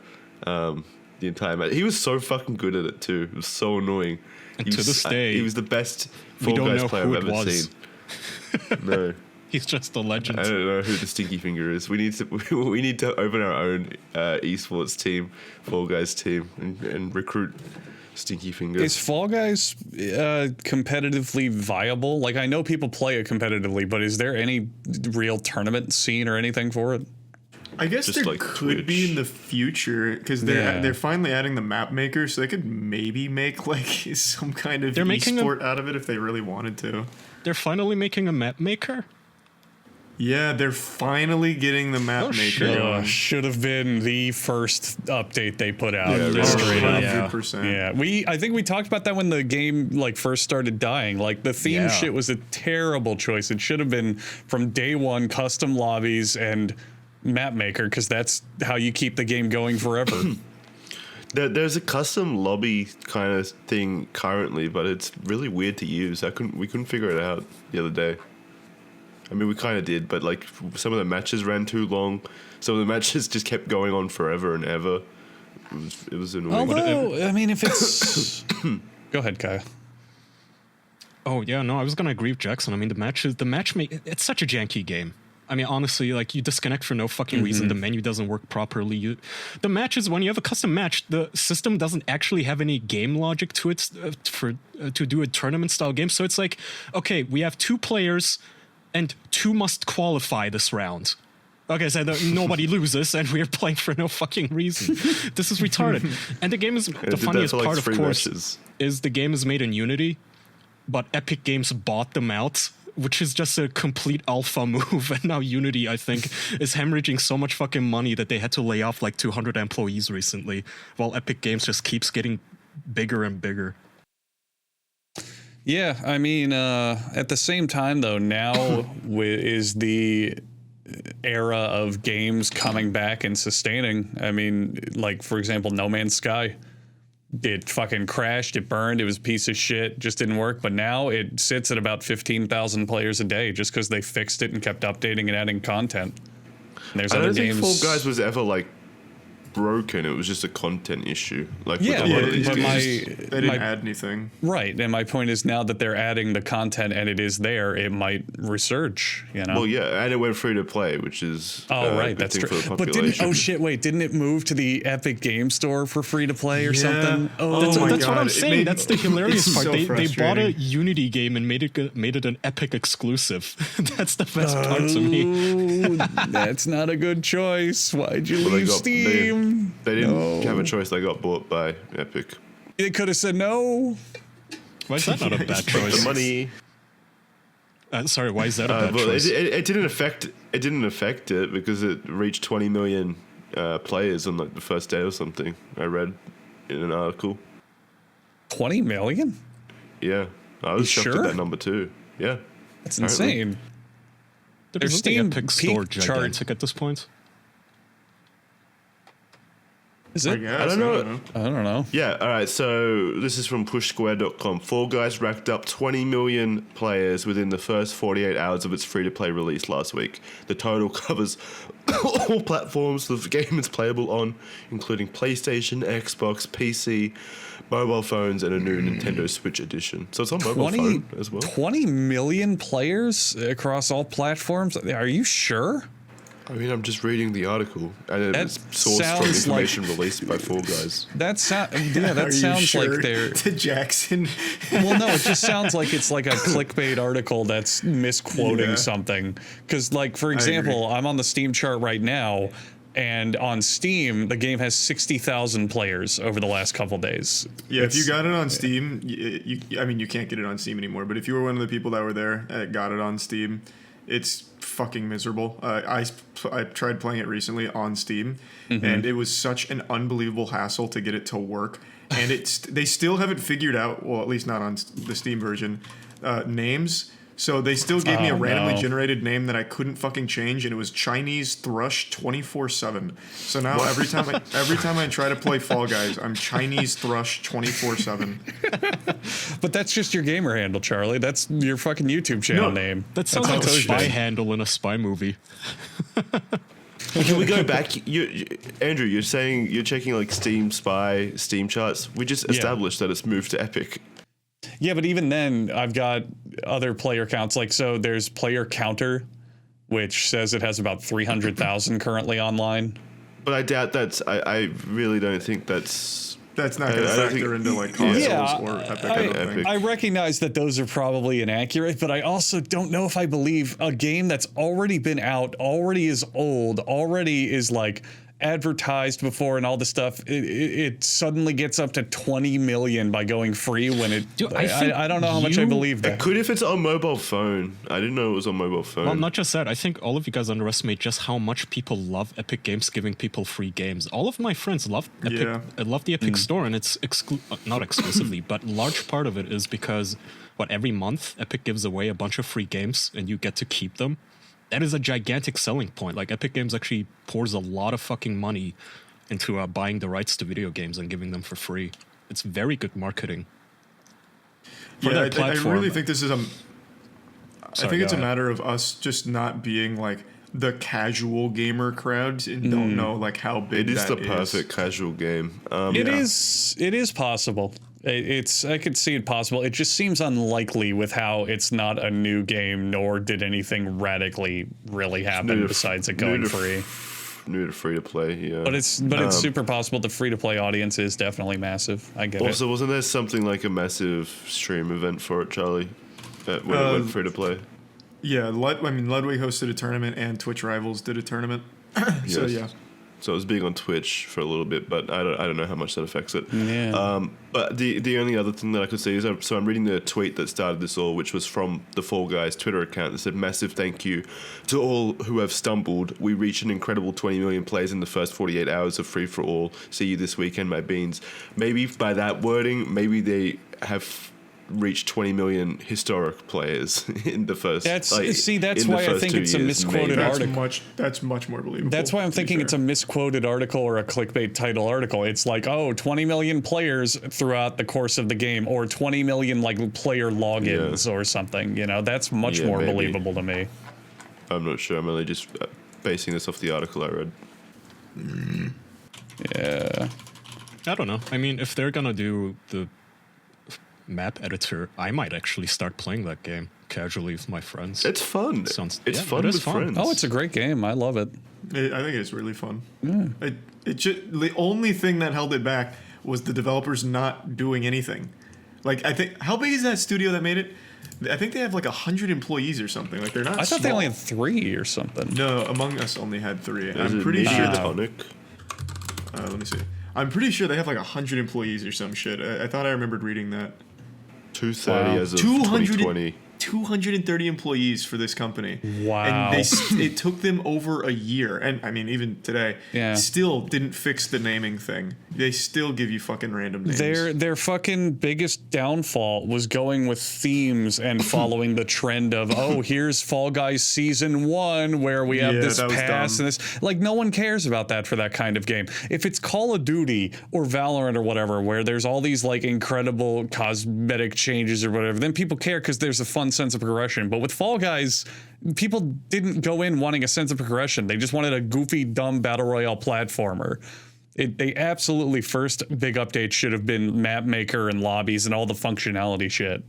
match. He was so fucking good at it too. It was so annoying. And He to was- this day, he was the best we Fall don't Guys know player who I've it ever was. seen. No. He's just a legend. I don't know who the Stinky Finger is. We need to open our own esports team, Fall Guys team, and recruit Stinky Finger. Is Fall Guys competitively viable? Like, I know people play it competitively, but is there any real tournament scene or anything for it? I guess Just there like could be Twitch. in the future because Yeah. they're finally adding the map maker, so they could maybe make like some kind of They're making a- esport out of it if they really wanted to. They're finally making a map maker? Yeah, they're finally getting the map Oh, maker shit. going. Should have been the first update they put out. Yeah, Just really. straight up. 100%. Yeah, I think we talked about that when the game like first started dying. Like the theme Yeah. shit was a terrible choice. It should have been from day one custom lobbies and map maker because that's how you keep the game going forever. There's a custom lobby kind of thing currently, but it's really weird to use. We couldn't figure it out the other day. I mean, we kind of did, but like some of the matches ran too long. Some of the matches just kept going on forever and ever. It was annoying. Although, I mean, if it's go ahead, Kaya. Oh yeah, no, I was gonna agree with Jackson. I mean, it's such a janky game. I mean, honestly, like you disconnect for no fucking reason. The menu doesn't work properly. The matches, when you have a custom match, the system doesn't actually have any game logic to it to do a tournament style game. So it's like, okay, we have 2 players, and 2 must qualify this round. Okay, so nobody loses, and we're playing for no fucking reason. This is retarded. And the game is It the did that funniest for, like, part, of 3 course, matches. is the game is made in Unity, but Epic Games bought them out, which is just a complete alpha move. And now Unity, I think, is hemorrhaging so much fucking money that they had to lay off like 200 employees recently, while Epic Games just keeps getting bigger and bigger. Yeah, I mean, at the same time, though, now is the era of games coming back and sustaining. I mean, like, for example, No Man's Sky. It fucking crashed, it burned, it was a piece of shit, just didn't work. But now it sits at about 15,000 players a day just because they fixed it and kept updating and adding content. And there's I other don't think games. Fall Guys was ever like broken. It was just a content issue. Like Yeah, with a lot of but these my- games. They didn't my- add anything. Right, and my point is now that they're adding the content and it is there, it might resurge, you know? Well, yeah, and it went free to play, which is Oh, a right, good that's thing true. for the But population. didn't it move to the Epic Game Store for free to play or something? Oh, That's, my that's what God, I'm it saying. made- That's the hilarious it's part. so They bought a frustrating. Unity game and made it an Epic exclusive. That's the best part to me. Ooh, that's not a good choice. Why'd you Well, leave Steam? They didn't No. have a choice. They got bought by Epic. They could have said no. Why is that not a bad The choice? money. Sorry, why is that a bad Well, choice? it didn't affect it because it reached 20 million players on like the first day or something. I read in an article. 20 million? Yeah, I was You shocked sure? at that number too. Yeah, That's apparently. insane. Their Their Steam Epic Store peak chart- gigantic at this point. Is I it? guess. I don't know. I don't know. Yeah, all right. So this is from pushsquare.com. Fall Guys racked up 20 million players within the first 48 hours of its free-to-play release last week. The total covers all platforms the game is playable on, including PlayStation, Xbox, PC, mobile phones, and a new Nintendo Switch edition. So it's on mobile phone as well. 20 million players across all platforms? Are you sure? I mean, I'm just reading the article, and That it's sourced from sounds information released by Fall Guys. That Are you sounds sure? like they're. To Jackson. Well, no, it just sounds like it's like a clickbait article that's misquoting Yeah. something. Because, like, for agree. example, I'm on the Steam chart right now, and on Steam, the game has 60,000 players over the last couple days. Yeah, if you It's- got it on Steam, I mean, you can't get it on Steam anymore. But if you were one of the people that were there and got it on Steam, it's fucking miserable. I tried playing it recently on Steam, and it was such an unbelievable hassle to get it to work. And they still haven't figured out, well, at least not on the Steam version, names. So they still gave me a Oh, randomly no. generated name that I couldn't fucking change, and it was Chinese Thrush 24/7. So now every time I try to play Fall Guys, I'm Chinese Thrush 24/7. But that's just your gamer handle, Charlie. That's your fucking YouTube channel No, name. That sounds That's like a how it spy should. handle in a spy movie. Can we go back? Andrew, you're saying you're checking like Steam Spy, Steam charts. We just established that it's moved to Epic. Yeah, but even then, I've got other player counts. Like, so there's Player Counter, which says it has about 300,000 currently online. But I doubt that's. I really don't think that's. That's not going to I don't factor think- into like consoles Yeah, or Epic. I don't think. I recognize that those are probably inaccurate, but I also don't know if I believe a game that's already been out, already is old, already is like advertised before and all this stuff. It suddenly gets up to 20 million by going free when it. Dude, I think I don't know how much I you- believe It that. could if it's on mobile phone. I didn't know it was on mobile phone. Well, not just that. I think all of you guys underestimate just how much people love Epic Games giving people free games. All of my friends love Epic. Yeah. Love the Epic Store, and it's not exclusively, but large part of it is because every month Epic gives away a bunch of free games, and you get to keep them. That is a gigantic selling point. Like Epic Games actually pours a lot of fucking money into buying the rights to video games and giving them for free. It's very good marketing. For Yeah, their I platform. really think this is I Sorry, think it's go a ahead. matter of us just not being like the casual gamer crowd and don't know like how big it is that the perfect casual game. It Yeah. is possible. I could see it possible. It just seems unlikely with how it's not a new game, nor did anything radically really happen besides it going free. New to free to play. Yeah. But it's super possible. The free to play audience is definitely massive. I get also, it. wasn't there something like a massive stream event for it, Charlie? When it went free to play. Yeah, Ludwig hosted a tournament and Twitch Rivals did a tournament. So Yes. yeah. So it was big on Twitch for a little bit, but I don't know how much that affects it. Yeah. But the only other thing that I could see is so I'm reading the tweet that started this all, which was from the Fall Guys Twitter account that said, "Massive thank you to all who have stumbled. We reached an incredible 20 million plays in the first 48 hours of free for all. See you this weekend, my beans." Maybe by that wording, maybe they have reached 20 million historic players in the first. That's like, that's in the why I first think 2 it's a years, misquoted maybe. article. That's much more believable. That's why I'm to be thinking fair. it's a misquoted article or a clickbait title article. It's like, 20 million players throughout the course of the game, or 20 million like player logins or something. You know, that's much Yeah, more maybe. believable to me. I'm not sure. I'm only just basing this off the article I read. Yeah. I don't know. I mean, if they're gonna do the map editor, I might actually start playing that game casually with my friends. It's fun. Sounds- it's yeah, fun it is with fun. friends. Oh, it's a great game. I love it. I think it's really fun. The only thing that held it back was the developers not doing anything. Like, I think, how big is that studio that made it? I think they have like 100 employees or something. Like, they're not. I thought they small. only had 3 or something. No, Among Us only had 3. Is I'm it pretty sure. Mediatonic? Let me see. I'm pretty sure they have like 100 employees or some shit. I thought I remembered reading that. 230 Wow. as of 200 2020. 230 employees for this company. Wow. And it took them over a year, and I mean even today, still didn't fix the naming thing. They still give you fucking random names. Their fucking biggest downfall was going with themes and following the trend of, oh, here's Fall Guys Season 1 where we have this pass and this. Like, no one cares about that for that kind of game. If it's Call of Duty or Valorant or whatever, where there's all these like incredible cosmetic changes or whatever, then people care because there's a fun sense of progression. But with Fall Guys, people didn't go in wanting a sense of progression. They just wanted a goofy, dumb battle royale platformer. They absolutely first big update should have been map maker and lobbies and all the functionality shit.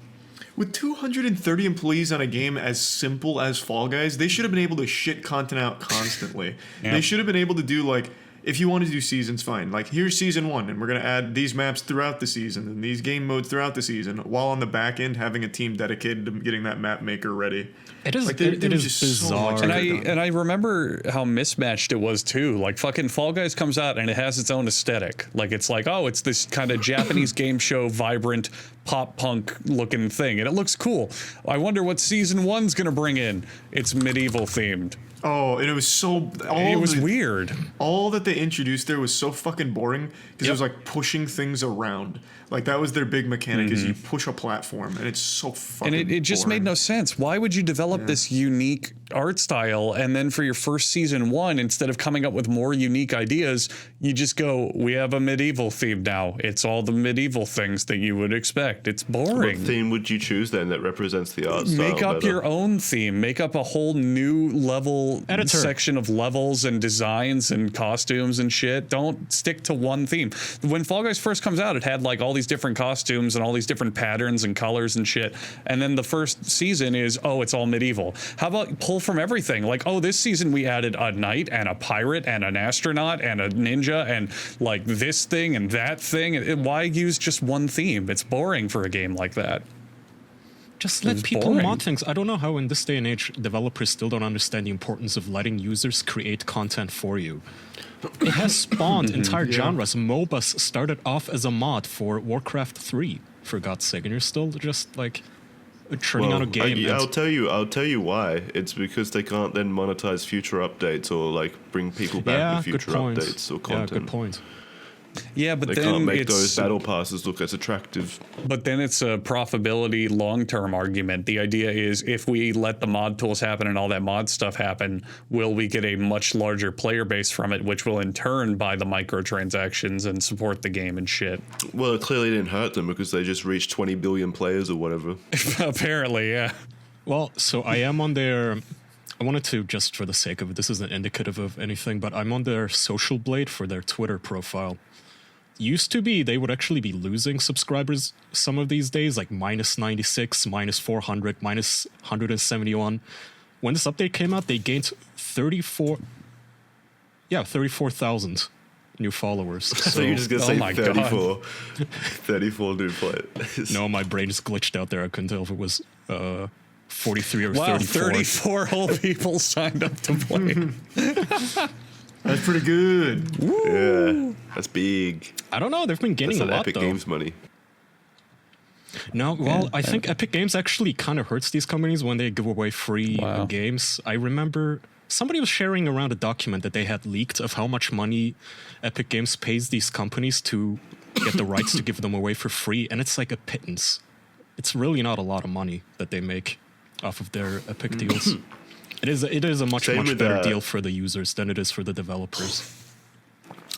With 230 employees on a game as simple as Fall Guys, they should have been able to shit content out constantly. They should have been able to do like, if you want to do seasons, fine. Like, here's season 1, and we're going to add these maps throughout the season and these game modes throughout the season, while on the back end having a team dedicated to getting that map maker ready. It is, like, it is bizarre. So and I remember how mismatched it was too. Like, fucking Fall Guys comes out and it has its own aesthetic. Like, it's like, oh, it's this kind of Japanese game show, vibrant pop punk looking thing, and it looks cool. I wonder what season 1's going to bring in. It's medieval themed. Oh, and it was so... It was weird. All that they introduced there was so fucking boring because it was like pushing things around. Like, that was their big mechanic, is you push a platform, and it's so fucking And it just boring. made no sense. Why would you develop this unique art style, and then for your first season 1, instead of coming up with more unique ideas, you just go, we have a medieval theme now. It's all the medieval things that you would expect. It's boring. What theme would you choose then that represents the art style? Make up your own theme. Make up a whole new level section of levels and designs and costumes and shit. Don't stick to one theme. When Fall Guys first comes out, it had like all these different costumes and all these different patterns and colors and shit. And then the first season is, oh, it's all medieval. How about pull from everything? Like, oh, this season we added a knight and a pirate and an astronaut and a ninja and like this thing and that thing. Why use just one theme? It's boring for a game like that. Just let people mod things. I don't know how in this day and age developers still don't understand the importance of letting users create content for you. It has spawned entire genres. MOBAs started off as a mod for Warcraft 3, for God's sake, and you're still just like churning out a game. I'll tell you why. It's because they can't then monetize future updates or like bring people back with future updates or content. Yeah, good point. Yeah, but they then can't make those battle passes look as attractive. But then it's a profitability long-term argument. The idea is if we let the mod tools happen and all that mod stuff happen, will we get a much larger player base from it, which will in turn buy the microtransactions and support the game and shit. Well, it clearly didn't hurt them because they just reached 20 billion players or whatever. Apparently, yeah. Well, so I am on their... I wanted to, just for the sake of it, this isn't indicative of anything, but I'm on their Social Blade for their Twitter profile. Used to be, they would actually be losing subscribers some of these days, like minus 96, minus 400, minus 171. When this update came out, they gained 34,000 new followers. So you're just going to say 34. God. 34 new players. No, my brain just glitched out there. I couldn't tell if it was 43 or 34. 34 whole people signed up to play. That's pretty good. Woo. Yeah, that's big. I don't know. They've been gaining a lot, Epic though. Games money. No, well, I think Epic Games actually kind of hurts these companies when they give away free games. I remember somebody was sharing around a document that they had leaked of how much money Epic Games pays these companies to get the rights to give them away for free, and it's like a pittance. It's really not a lot of money that they make off of their Epic deals. It is a much better deal for the users than it is for the developers.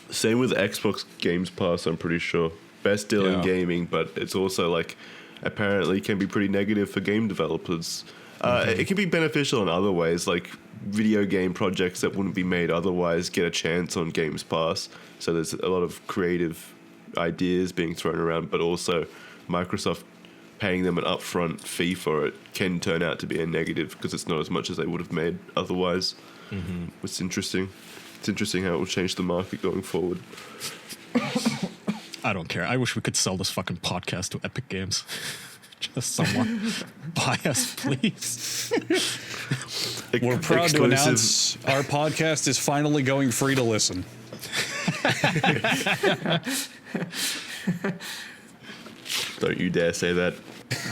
Same with Xbox Games Pass, I'm pretty sure. Best deal in gaming, but it's also like apparently can be pretty negative for game developers. It can be beneficial in other ways, like video game projects that wouldn't be made otherwise get a chance on Games Pass. So there's a lot of creative ideas being thrown around, but also Microsoft paying them an upfront fee for it can turn out to be a negative because it's not as much as they would have made otherwise. It's interesting. It's interesting how it will change the market going forward. I don't care. I wish we could sell this fucking podcast to Epic Games. Just someone buy us, please. We're proud to announce our podcast is finally going free to listen. Don't you dare say that.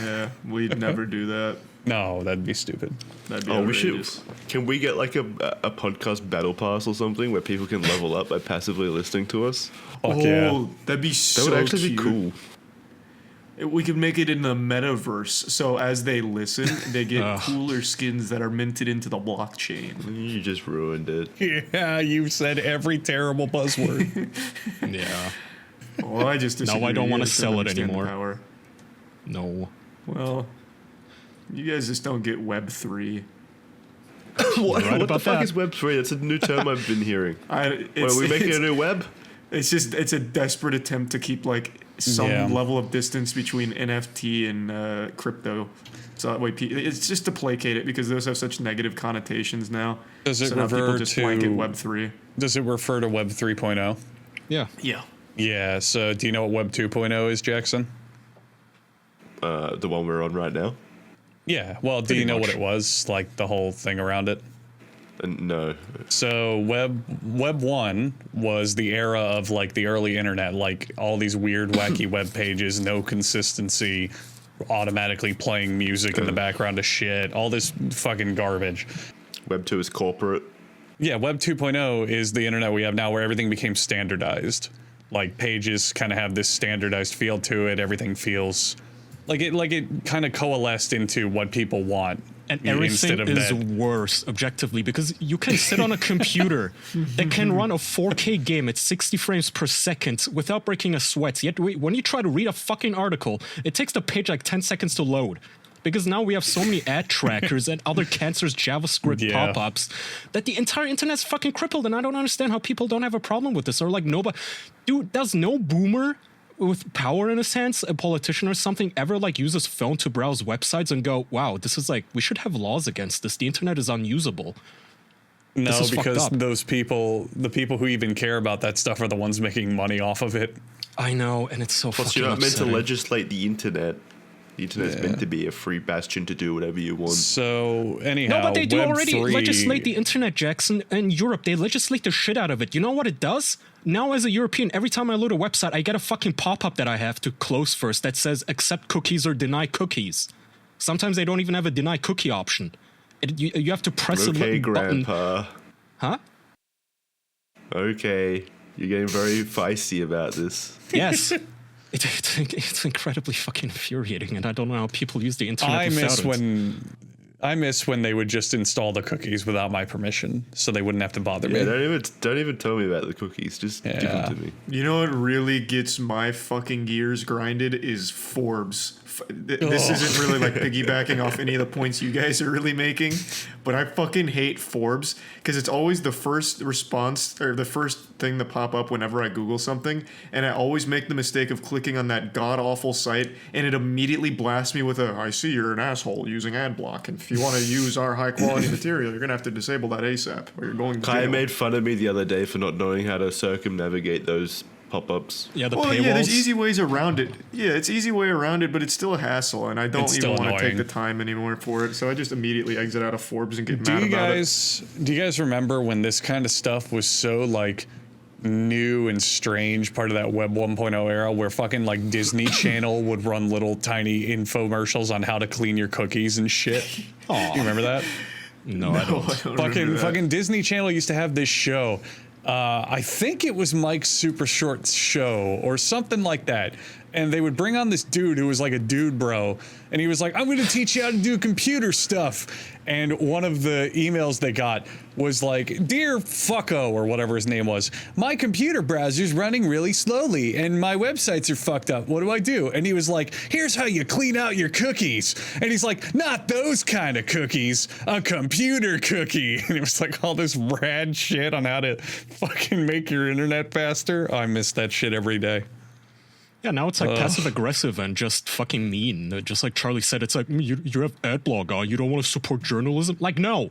Yeah, we'd never do that. No, that'd be stupid. That'd be Oh, we should. outrageous. Can we get like a podcast battle pass or something where people can level up by passively listening to us? Fuck yeah. Oh, that'd be That so would actually cute. be cool. We could make it in the metaverse, so as they listen, they get cooler skins that are minted into the blockchain. You just ruined it. Yeah, you said every terrible buzzword. Yeah. Well, I just No, I don't wanna sell it understand the anymore. power. No. Well, you guys just don't get Web3. What, right what the about fuck that. is Web3? That's a new term I've been hearing. It's, What, are we making it's, a new web? it's a desperate attempt to keep like some Yeah. level of distance between NFT and crypto. So that way, it's just to placate it because those have such negative connotations now. Does it so now people revert just to blanket Web3. Does it refer to Web 3.0? Yeah. Yeah. Yeah. So do you know what Web 2.0 is, Jackson? The one we're on right now? Yeah. Well, do you know what it was? Like the whole thing around it? No. So Web 1 was the era of like the early internet, like all these weird, wacky web pages, no consistency, automatically playing music in the background of shit, all this fucking garbage. Web 2 is corporate. Yeah, Web 2.0 is the internet we have now where everything became standardized. Like pages kind of have this standardized feel to it. Everything feels like it kind of coalesced into what people want. And everything is worse objectively because you can sit on a computer that can run a 4K game at 60 frames per second without breaking a sweat. Yet when you try to read a fucking article, it takes the page like 10 seconds to load. Because now we have so many ad trackers and other cancerous JavaScript pop-ups that the entire internet's fucking crippled, and I don't understand how people don't have a problem with this. Or like nobody, dude, does no boomer with power in a sense, a politician or something, ever like use his phone to browse websites and go, wow, this is like, we should have laws against this. The internet is unusable. No, because up. those people, the people who even care about that stuff are the ones making money off of it. I know, and it's so Plus, fucking you're not meant to upsetting. legislate the internet. The internet's meant to be a free bastion to do whatever you want. So anyhow, No, but they do Web already 3, legislate the internet, Jackson. In Europe, they legislate the shit out of it. You know what it does? Now, as a European, every time I load a website, I get a fucking pop-up that I have to close first that says accept cookies or deny cookies. Sometimes they don't even have a deny cookie option. You have to press a Okay, little button. Grandpa. Huh? Okay. You're getting very feisty about this. Yes. It's incredibly fucking infuriating, and I don't know how people use the internet I miss when they would just install the cookies without my permission, so they wouldn't have to bother Yeah, me. don't even tell me about the cookies. Just give them to me. You know what really gets my fucking gears grinded is Forbes. This isn't really like piggybacking off any of the points you guys are really making, but I fucking hate Forbes because it's always the first response or the first thing that pop up whenever I Google something, and I always make the mistake of clicking on that god awful site, and it immediately blasts me with I see you're an asshole using ad block, and if you want to use our high quality material, you're gonna have to disable that ASAP, or you're going to Kaya jail. made fun of me the other day for not knowing how to circumnavigate those pop-ups. Yeah, the Well, paywalls. yeah, there's easy ways around it. Yeah, it's easy way around it, but it's still a hassle, and I don't It's even still want to take annoying. the time anymore for it. So I just immediately exit out of Forbes and get Do mad you about do you guys remember when this kind of stuff was so like new and strange, part of that Web 1.0 era where fucking like Disney Channel would run little tiny infomercials on how to clean your cookies and shit? You remember that? No, I don't. it. I don't remember that. Fucking Disney Channel used to have this show. I think it was Mike's Super Short Show or something like that. And they would bring on this dude who was like a dude bro. And he was like, I'm going to teach you how to do computer stuff. And one of the emails they got was like, Dear Fucko, or whatever his name was, my computer browser's running really slowly and my websites are fucked up. What do I do? And he was like, here's how you clean out your cookies. And he's like, not those kind of cookies, a computer cookie. And it was like all this rad shit on how to fucking make your internet faster. Oh, I miss that shit every day. Yeah, now it's like passive aggressive and just fucking mean. Just like Charlie said, it's like, you have ad blog on, you don't want to support journalism? Like, no.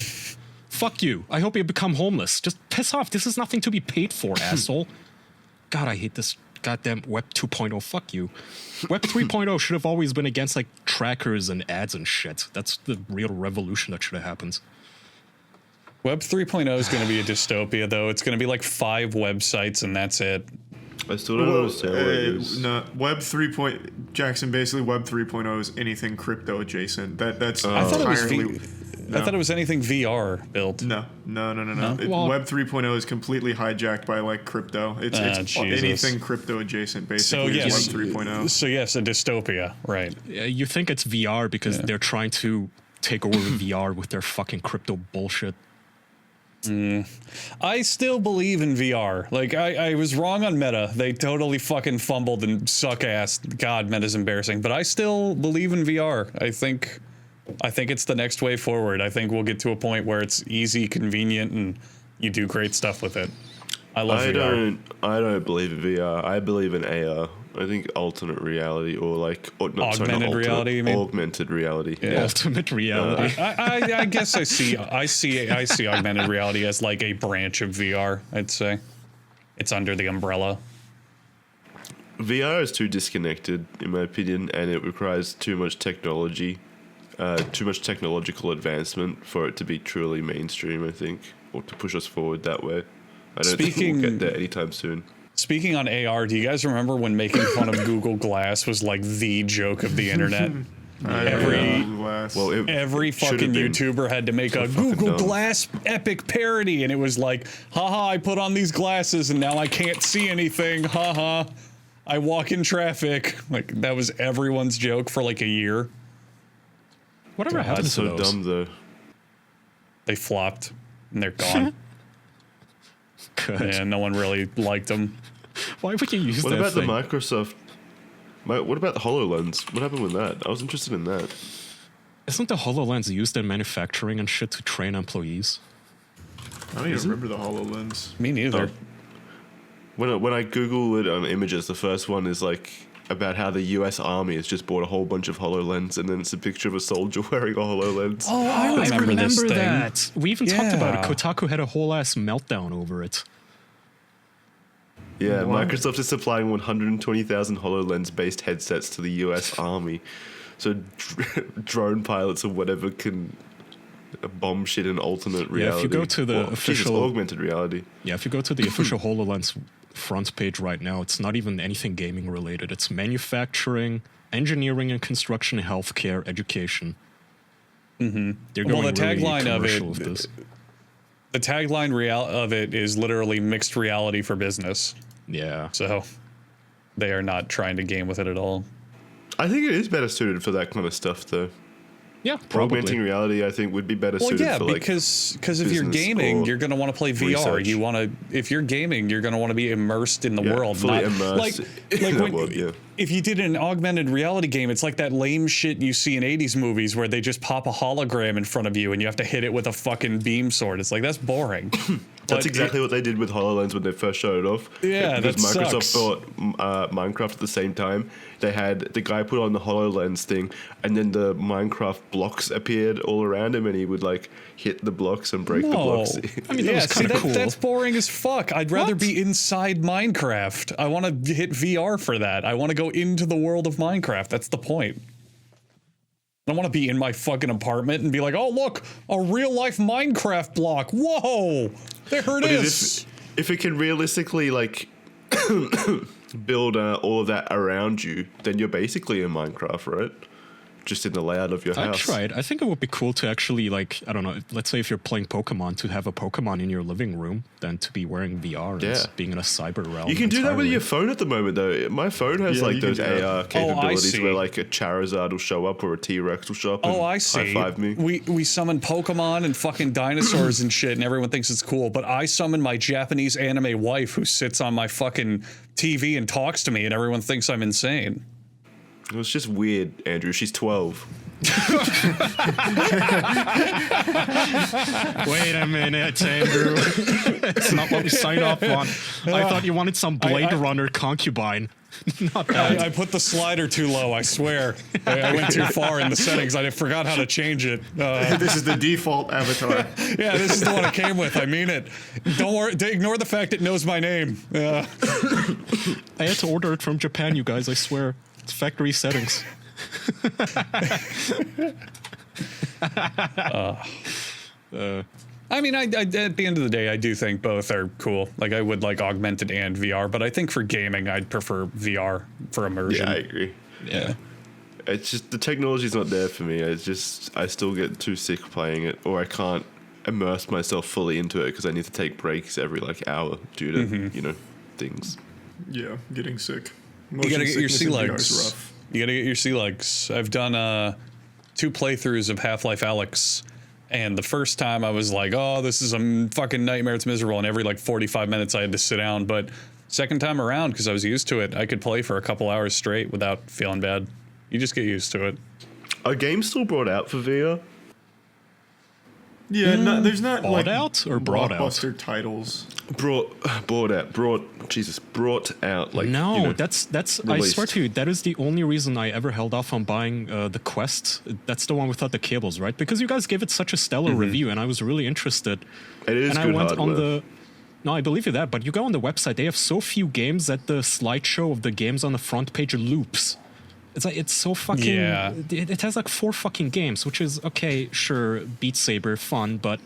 Fuck you. I hope you become homeless. Just piss off. This is nothing to be paid for, asshole. God, I hate this goddamn Web 2.0. Fuck you. Web 3.0 should have always been against like trackers and ads and shit. That's the real revolution that should have happened. Web 3.0 is going to be a dystopia, though. It's going to be like 5 websites and that's it. I still don't understand what it is. No, Web 3. Jackson, basically Web 3.0 is anything crypto adjacent. That's I thought it was entirely. I thought it was anything VR built. No. Well- Web 3.0 is completely hijacked by like crypto. It's Jesus. anything crypto adjacent, So basically. yes, Web 3.0. so yes, a dystopia, right? You think it's VR because they're trying to take over VR with their fucking crypto bullshit. I still believe in VR. Like, I was wrong on Meta. They totally fucking fumbled and suck ass. God, Meta's embarrassing. But I still believe in VR. I think it's the next way forward. I think we'll get to a point where it's easy, convenient, and you do great stuff with it. I love VR. I don't believe in VR. I believe in AR. I think alternate reality or Augmented reality, you mean? Augmented reality. Yeah. Ultimate reality. I guess I see augmented reality as like a branch of VR. I'd say it's under the umbrella. VR is too disconnected, in my opinion, and it requires too much technology, too much technological advancement for it to be truly mainstream, I think, or to push us forward that way. I don't think we'll get there anytime soon. Speaking on AR, do you guys remember when making fun of Google Glass was like the joke of the internet? Every fucking YouTuber had to make a Google Glass epic parody, and it was like, haha, I put on these glasses and now I can't see anything, haha. I walk in traffic. Like, that was everyone's joke for like a year. Whatever happened That's to so those? dumb, though. They flopped and they're gone. Good. And no one really liked them. Why would you use What that about thing? the Microsoft? What about the HoloLens? What happened with that? I was interested in that. Isn't the HoloLens used in manufacturing and shit to train employees? I don't even remember the HoloLens. Me neither. When I Google it on images, the first one is like about how the U.S. Army has just bought a whole bunch of HoloLens, and then it's a picture of a soldier wearing a HoloLens. Oh, I remember this thing. that. We even talked about it. Yeah. Kotaku had a whole ass meltdown over it. Yeah, What? Microsoft is supplying 120,000 HoloLens-based headsets to the U.S. Army, so drone pilots or whatever can bomb shit in alternate reality. Yeah, if you go to the official augmented reality. Yeah, if you go to the official HoloLens front page right now, it's not even anything gaming related. It's manufacturing, engineering and construction, healthcare, education. Mm-hmm. They're going Well, the really tagline of commercial it, with this. the tagline of it is literally mixed reality for business. Yeah. So they are not trying to game with it at all. I think it is better suited for that kind of stuff, though. Yeah, probably. Augmenting reality, I think, would be better Well, suited yeah, for like because if you're business gaming, or you're going to want to play VR. research. You want to, if you're gaming, you're going to want to be immersed in the world, fully not immersed in like that when, world, yeah. if you did an augmented reality game, it's like that lame shit you see in 80s movies where they just pop a hologram in front of you and you have to hit it with a fucking beam sword. It's like, that's boring. That's exactly what they did with HoloLens when they first showed it off. Yeah, because that Microsoft sucks. bought Minecraft at the same time. They had the guy put on the HoloLens thing, and then the Minecraft blocks appeared all around him, and he would like hit the blocks and break the blocks. I mean, that was kinda cool. That's boring as fuck. I'd rather What? be inside Minecraft. I want to hit VR for that. I want to go into the world of Minecraft. That's the point. I don't want to be in my fucking apartment and be like, oh, look, a real life Minecraft block. Whoa, there it But is. if it can realistically like build all of that around you, then you're basically in Minecraft, right? Just in the layout of your I house. tried. I think it would be cool to actually, like, I don't know, let's say if you're playing Pokemon, to have a Pokemon in your living room than to be wearing VR Yeah. and being in a cyber realm. You can do that with entirely. your phone at the moment, though. My phone has Yeah, like you can those do that. AR capabilities see. where like a Charizard will show up or a T-Rex will show up. Oh, and I see. High-five me. We summon Pokemon and fucking dinosaurs and shit, and everyone thinks it's cool. But I summon my Japanese anime wife who sits on my fucking TV and talks to me, and everyone thinks I'm insane. It was just weird, Andrew. She's 12. Wait a minute, Andrew. It's not what we signed off on. I thought you wanted some Blade Runner concubine. Not that. I put the slider too low, I swear. I went too far in the settings. I forgot how to change it. This is the default avatar. Yeah, this is the one it came with. I mean it. Don't worry. Ignore the fact it knows my name. I had to order it from Japan, you guys, I swear. It's factory settings. I mean, I at the end of the day, I do think both are cool. Like, I would like augmented and VR, but I think for gaming, I'd prefer VR for immersion. Yeah, I agree. Yeah. It's just the technology's not there for me. I still get too sick playing it, or I can't immerse myself fully into it because I need to take breaks every like hour due to things. Yeah, getting sick. You gotta get your sea Motion sickness in VR legs. is rough. You gotta get your sea legs. I've done 2 playthroughs of Half-Life Alyx, and the first time I was like, oh, this is a fucking nightmare, it's miserable, and every like 45 minutes I had to sit down. But second time around, because I was used to it, I could play for a couple hours straight without feeling bad. You just get used to it. Are games still brought out for VR? Yeah, there's not Bought like out or brought out? blockbuster titles. Brought out. Like, No, you know, that's. I released. swear to you, that is the only reason I ever held off on buying the Quest. That's the one without the cables, right? Because you guys gave it such a stellar review, and I was really interested. It is and I good went hardware. on the. No, I believe you that, but you go on the website, they have so few games that the slideshow of the games on the front page loops. It's like, it's so fucking. Yeah. It has like 4 fucking games, which is okay, sure, Beat Saber, fun, but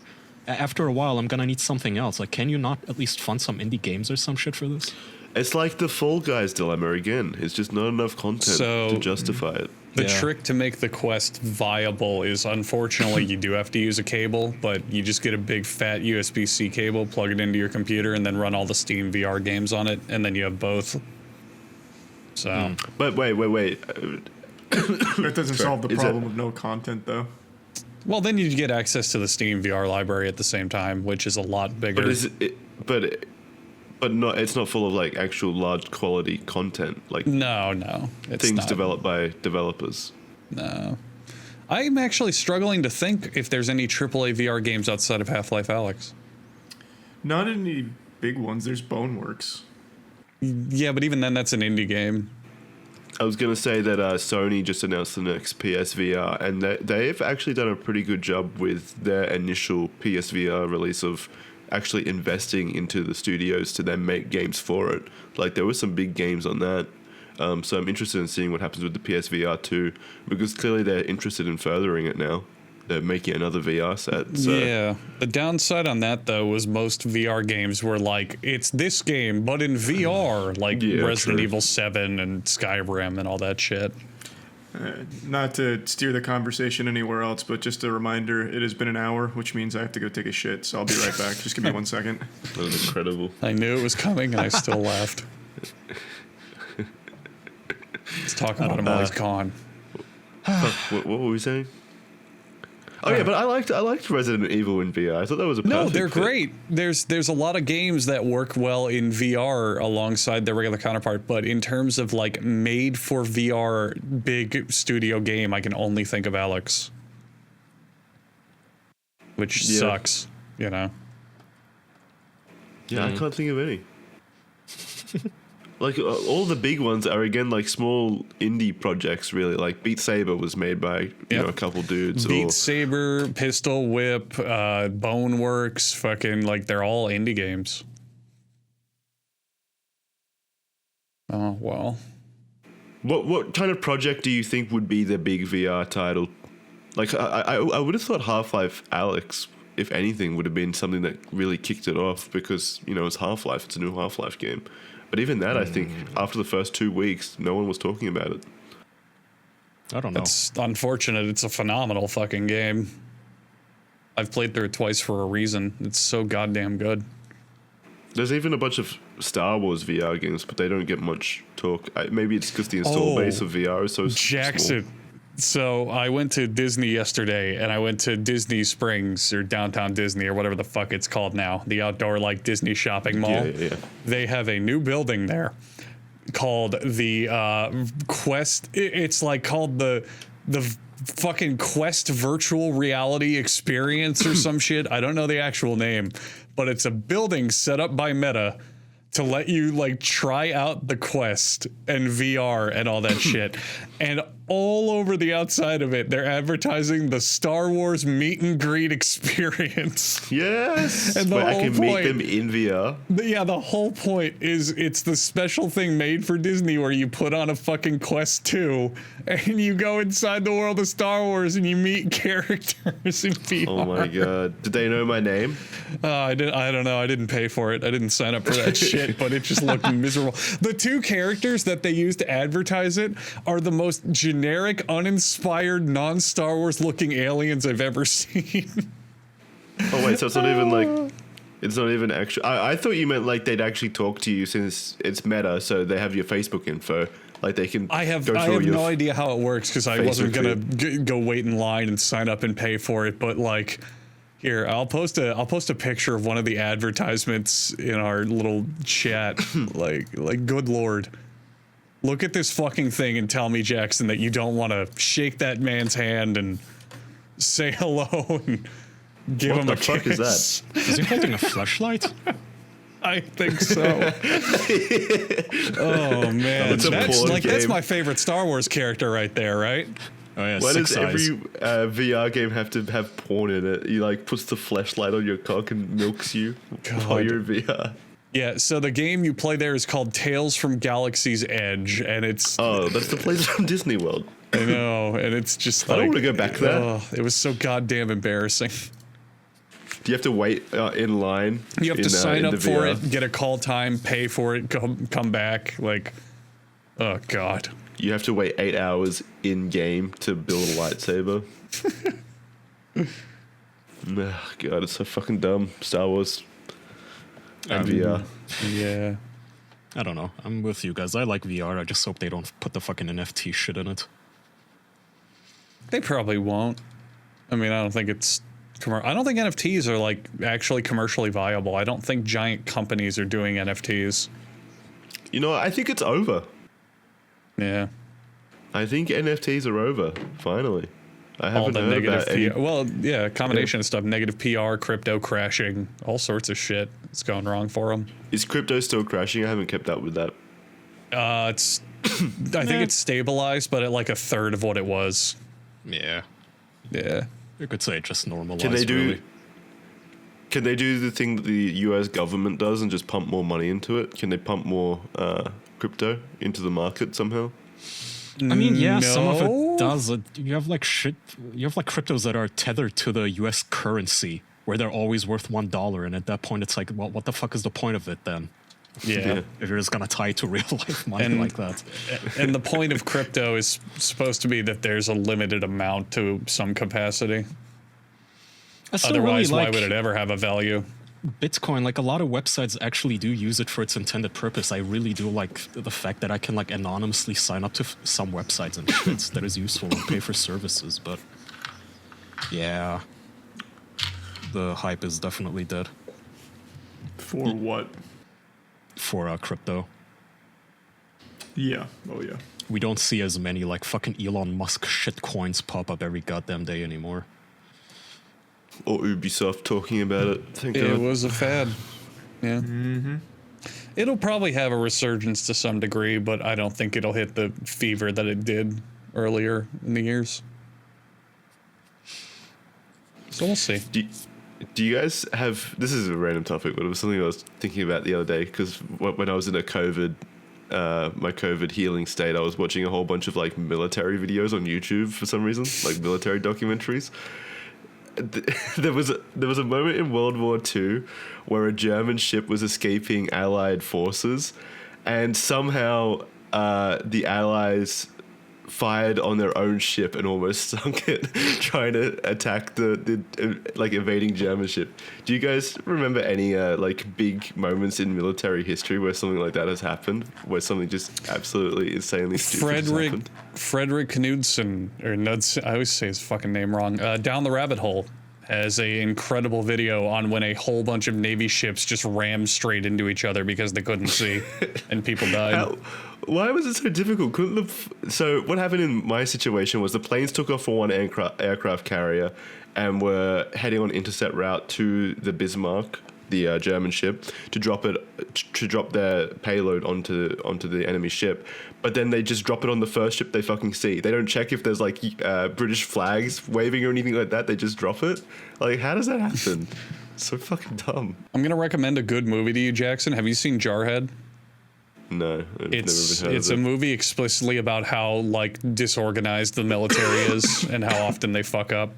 after a while, I'm gonna need something else. Like, can you not at least fund some indie games or some shit for this? It's like the Fall Guys dilemma again. It's just not enough content So- to justify it. The Yeah. trick to make the Quest viable is, unfortunately, you do have to use a cable, but you just get a big fat USB-C cable, plug it into your computer, and then run all the Steam VR games on it, and then you have both. So, But wait. That doesn't solve the Is problem it- of no content, though. well, then you get access to the Steam VR library at the same time, which is a lot bigger. But but not. It's not full of like actual large quality content, like No, it's things not. developed by developers. No. I'm actually struggling to think if there's any AAA VR games outside of Half-Life Alyx. Not any big ones. There's Boneworks. Yeah, but even then, that's an indie game. I was gonna say that Sony just announced the next PSVR, and they've actually done a pretty good job with their initial PSVR release of actually investing into the studios to then make games for it. Like, there were some big games on that. So I'm interested in seeing what happens with the PSVR 2, because clearly they're interested in furthering it now. They're making another VR set. So. Yeah. The downside on that, though, was most VR games were like, it's this game, but in VR, like Yeah, Resident true. Evil 7 and Skyrim and all that shit. Not to steer the conversation anywhere else, but just a reminder, it has been an hour, which means I have to go take a shit, so I'll be right back. Just give me 1 second. That was incredible. I knew it was coming, and I still laughed. Let's talk about him while he's gone. What were we saying? Oh yeah, but I liked Resident Evil in VR. I thought that was a perfect No, they're fit. great. There's a lot of games that work well in VR alongside their regular counterpart, but in terms of like made for VR big studio game, I can only think of Alex, which Yeah. sucks, you know. Yeah, I can't think of any. Like, all the big ones are, again, like small indie projects, really. Like, Beat Saber was made by, you Yep. know, a couple dudes. Beat Saber, Pistol Whip, Boneworks, fucking like they're all indie games. Oh well. What kind of project do you think would be the big VR title? Like, I would have thought Half-Life Alyx, if anything, would have been something that really kicked it off because, you know, it's Half-Life. It's a new Half-Life game. But even that, I think, after the first 2 weeks, no one was talking about it. I don't know. It's unfortunate. It's a phenomenal fucking game. I've played through it twice for a reason. It's so goddamn good. There's even a bunch of Star Wars VR games, but they don't get much talk. Maybe it's because the install base of VR is so Jackson. small. So I went to Disney yesterday, and I went to Disney Springs or Downtown Disney or whatever the fuck it's called now, the outdoor like Disney shopping mall. Yeah. They have a new building there called the Quest. It's like called the fucking Quest virtual reality experience or some shit. I don't know the actual name, but it's a building set up by Meta to let you like try out the Quest and VR and all that shit. And all over the outside of it, they're advertising the Star Wars meet and greet experience. Yes. And the where I whole can point- meet them in VR. Yeah, the whole point is it's the special thing made for Disney where you put on a fucking Quest 2 and you go inside the world of Star Wars and you meet characters in VR. Oh my god. Did they know my name? I don't know. I didn't pay for it. I didn't sign up for that shit, but it just looked miserable. The two characters that they use to advertise it are the most generic, uninspired, non-Star Wars looking aliens I've ever seen. Oh wait, so it's not even like, it's not even actual. I thought you meant like they'd actually talk to you since it's Meta, so they have your Facebook info. Like they can. I have go through all your no idea how it works because I wasn't Facebook gonna go wait in line and sign up and pay for it. But like, here I'll post a picture of one of the advertisements in our little chat. like good lord, look at this fucking thing and tell me, Jackson, that you don't want to shake that man's hand and say hello and give What him the a fuck kiss. is that? Is he holding a flashlight? I think so. Oh man, It's a that's porn that's game. my favorite Star Wars character right there, right? Oh yeah, Why six does eyes. every VR game have to have porn in it? You like puts the flashlight on your cock and milks you while you're in VR. Yeah, so the game you play there is called Tales from Galaxy's Edge, and it's Oh, that's the place from Disney World. I know, and it's just I like don't want to go back there. oh, it was so goddamn embarrassing. Do you have to wait in line? You have to in sign up the for VR? it, get a call time, pay for it, come back. Like, oh god. You have to wait 8 hours in game to build a lightsaber. Ugh, God, it's so fucking dumb. Star Wars and VR. Yeah. I don't know. I'm with you guys. I like VR. I just hope they don't put the fucking NFT shit in it. They probably won't. I mean, I don't think it's. I don't think NFTs are like actually commercially viable. I don't think giant companies are doing NFTs. You know, I think it's over. Yeah. I think NFTs are over. Finally, I All haven't the heard negative about any. PR. Well, yeah, a combination of stuff. Negative PR, crypto crashing, all sorts of shit. It's going wrong for them. Is crypto still crashing? I haven't kept up with that. It's. I think it's stabilized, but at like a third of what it was. Yeah. Yeah. You could say it just normalized. Can they do? Really. Can they do the thing that the U.S. government does and just pump more money into it? Can they pump more crypto into the market somehow? I mean, yeah, some of No. it does. You have like shit. You have like cryptos that are tethered to the U.S. currency, where they're always worth $1, and at that point, it's like, well, what the fuck is the point of it then? Yeah. If you're just gonna tie it to real life money And- like that. And the point of crypto is supposed to be that there's a limited amount to some capacity. I still Otherwise, really why like would it ever have a value? Bitcoin. Like a lot of websites actually do use it for its intended purpose. I really do like the fact that I can like anonymously sign up to some websites and shit that is useful and pay for services. But yeah, the hype is definitely dead For what? for crypto. Yeah. Oh yeah. We don't see as many like fucking Elon Musk shit coins pop up every goddamn day anymore. Or Ubisoft talking about it. Thank It God. was a fad. Yeah. It'll probably have a resurgence to some degree, but I don't think it'll hit the fever that it did earlier in the years. So we'll see. Do you guys have? This is a random topic, but it was something I was thinking about the other day because when I was in a COVID, my COVID healing state, I was watching a whole bunch of like military videos on YouTube for some reason, like military documentaries. There was a moment in World War II where a German ship was escaping Allied forces, and somehow the Allies fired on their own ship and almost sunk it, trying to attack the like invading German ship. Do you guys remember any like big moments in military history where something like that has happened, where something just absolutely insanely stupid has happened? Frederick Knudsen, or Knudsen, I always say his fucking name wrong. Down the Rabbit Hole has a incredible video on when a whole bunch of Navy ships just rammed straight into each other because they couldn't see, and people died. Why was it so difficult? So what happened in my situation was the planes took off for one aircraft carrier and were heading on intercept route to the Bismarck, the German ship to drop their payload onto the enemy ship, but then they just drop it on the first ship they fucking see. They don't check if there's like British flags waving or anything like that. They just drop it. Like, how does that happen? So fucking dumb. I'm gonna recommend a good movie to you, Jackson. Have you seen Jarhead? No, I've It's never even heard of a it. movie explicitly about how like disorganized the military is and how often they fuck up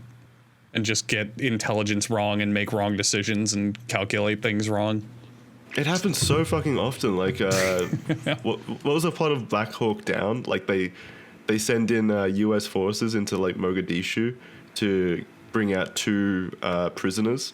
and just get intelligence wrong and make wrong decisions and calculate things wrong. It happens so fucking often. Like, what was the plot of Black Hawk Down? Like, they send in U.S. forces into like Mogadishu to bring out 2 prisoners,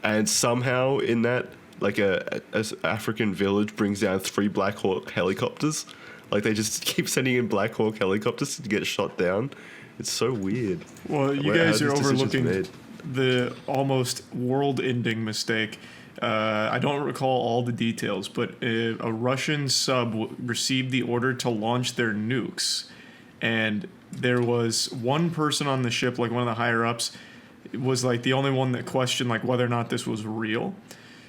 and somehow in that, like a African village brings down 3 Black Hawk helicopters. Like, they just keep sending in Black Hawk helicopters to get shot down. It's so weird. Well, you How guys are these decisions overlooking made. the almost world-ending mistake. I don't recall all the details, but a Russian sub received the order to launch their nukes, and there was one person on the ship, like one of the higher ups, was like the only one that questioned like whether or not this was real.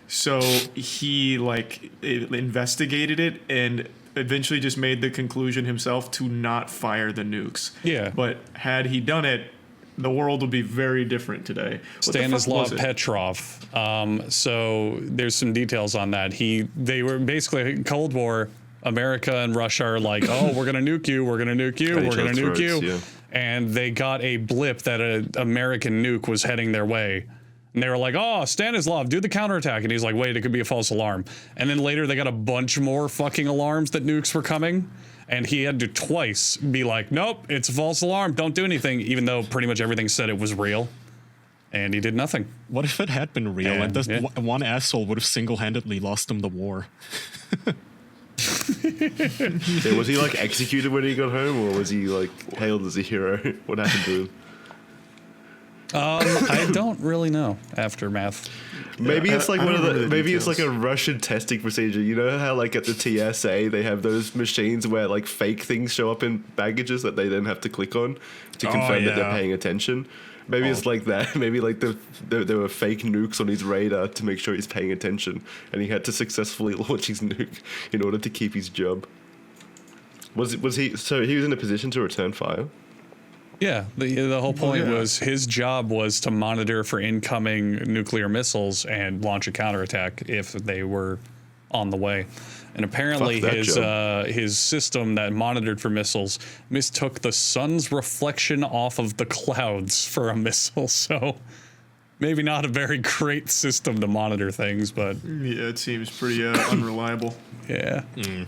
So he like investigated it and eventually just made the conclusion himself to not fire the nukes. Yeah. But had he done it, the world would be very different today. What the fuck Stanislav was it? Petrov. So there's some details on that. They were basically Cold War. America and Russia are like, oh, we're gonna nuke you, we're gonna nuke you, At each we're gonna other's nuke you, throats, yeah. and they got a blip that an American nuke was heading their way. And they were like, oh, Stanislav, do the counterattack. And he's like, wait, it could be a false alarm. And then later they got a bunch more fucking alarms that nukes were coming. And he had to twice be like, nope, it's a false alarm. Don't do anything, even though pretty much everything said it was real. And he did nothing. What if it had been real and this Yeah. one asshole would have single-handedly lost them the war? Yeah, was he like executed when he got home, or was he like hailed as a hero? What happened to him? I don't really know aftermath. Maybe I- it's like I one of don't remember the. the Maybe it's like details. a Russian testing procedure. You know how like at the TSA they have those machines where like fake things show up in baggages that they then have to click on to confirm that they're yeah. paying attention. Maybe it's like that. Maybe like there were fake nukes on his radar to make sure he's paying attention, and he had to successfully launch his nuke in order to keep his job. Was he? So he was in a position to return fire. Yeah, the whole point yeah. was his job was to monitor for incoming nuclear missiles and launch a counterattack if they were on the way. And apparently Fuck that his system that monitored for missiles mistook the sun's reflection off of the clouds for a missile. So maybe not a very great system to monitor things, but Yeah, it seems pretty unreliable. yeah.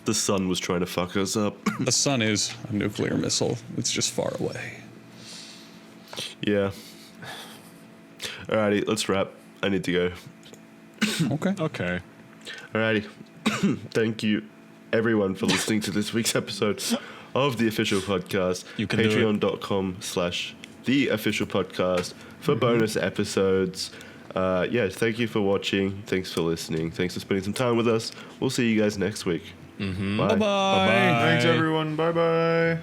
The sun was trying to fuck us up. The sun is a nuclear missile. It's just far away. Yeah. Alrighty, let's wrap. I need to go. Okay. Okay. Alrighty. Thank you, everyone, for listening to this week's episode of the official podcast. You can do it. Patreon.com/the official podcast for bonus episodes. Yeah, thank you for watching. Thanks for listening. Thanks for spending some time with us. We'll see you guys next week. Bye. Bye-bye. Thanks, everyone. Bye-bye.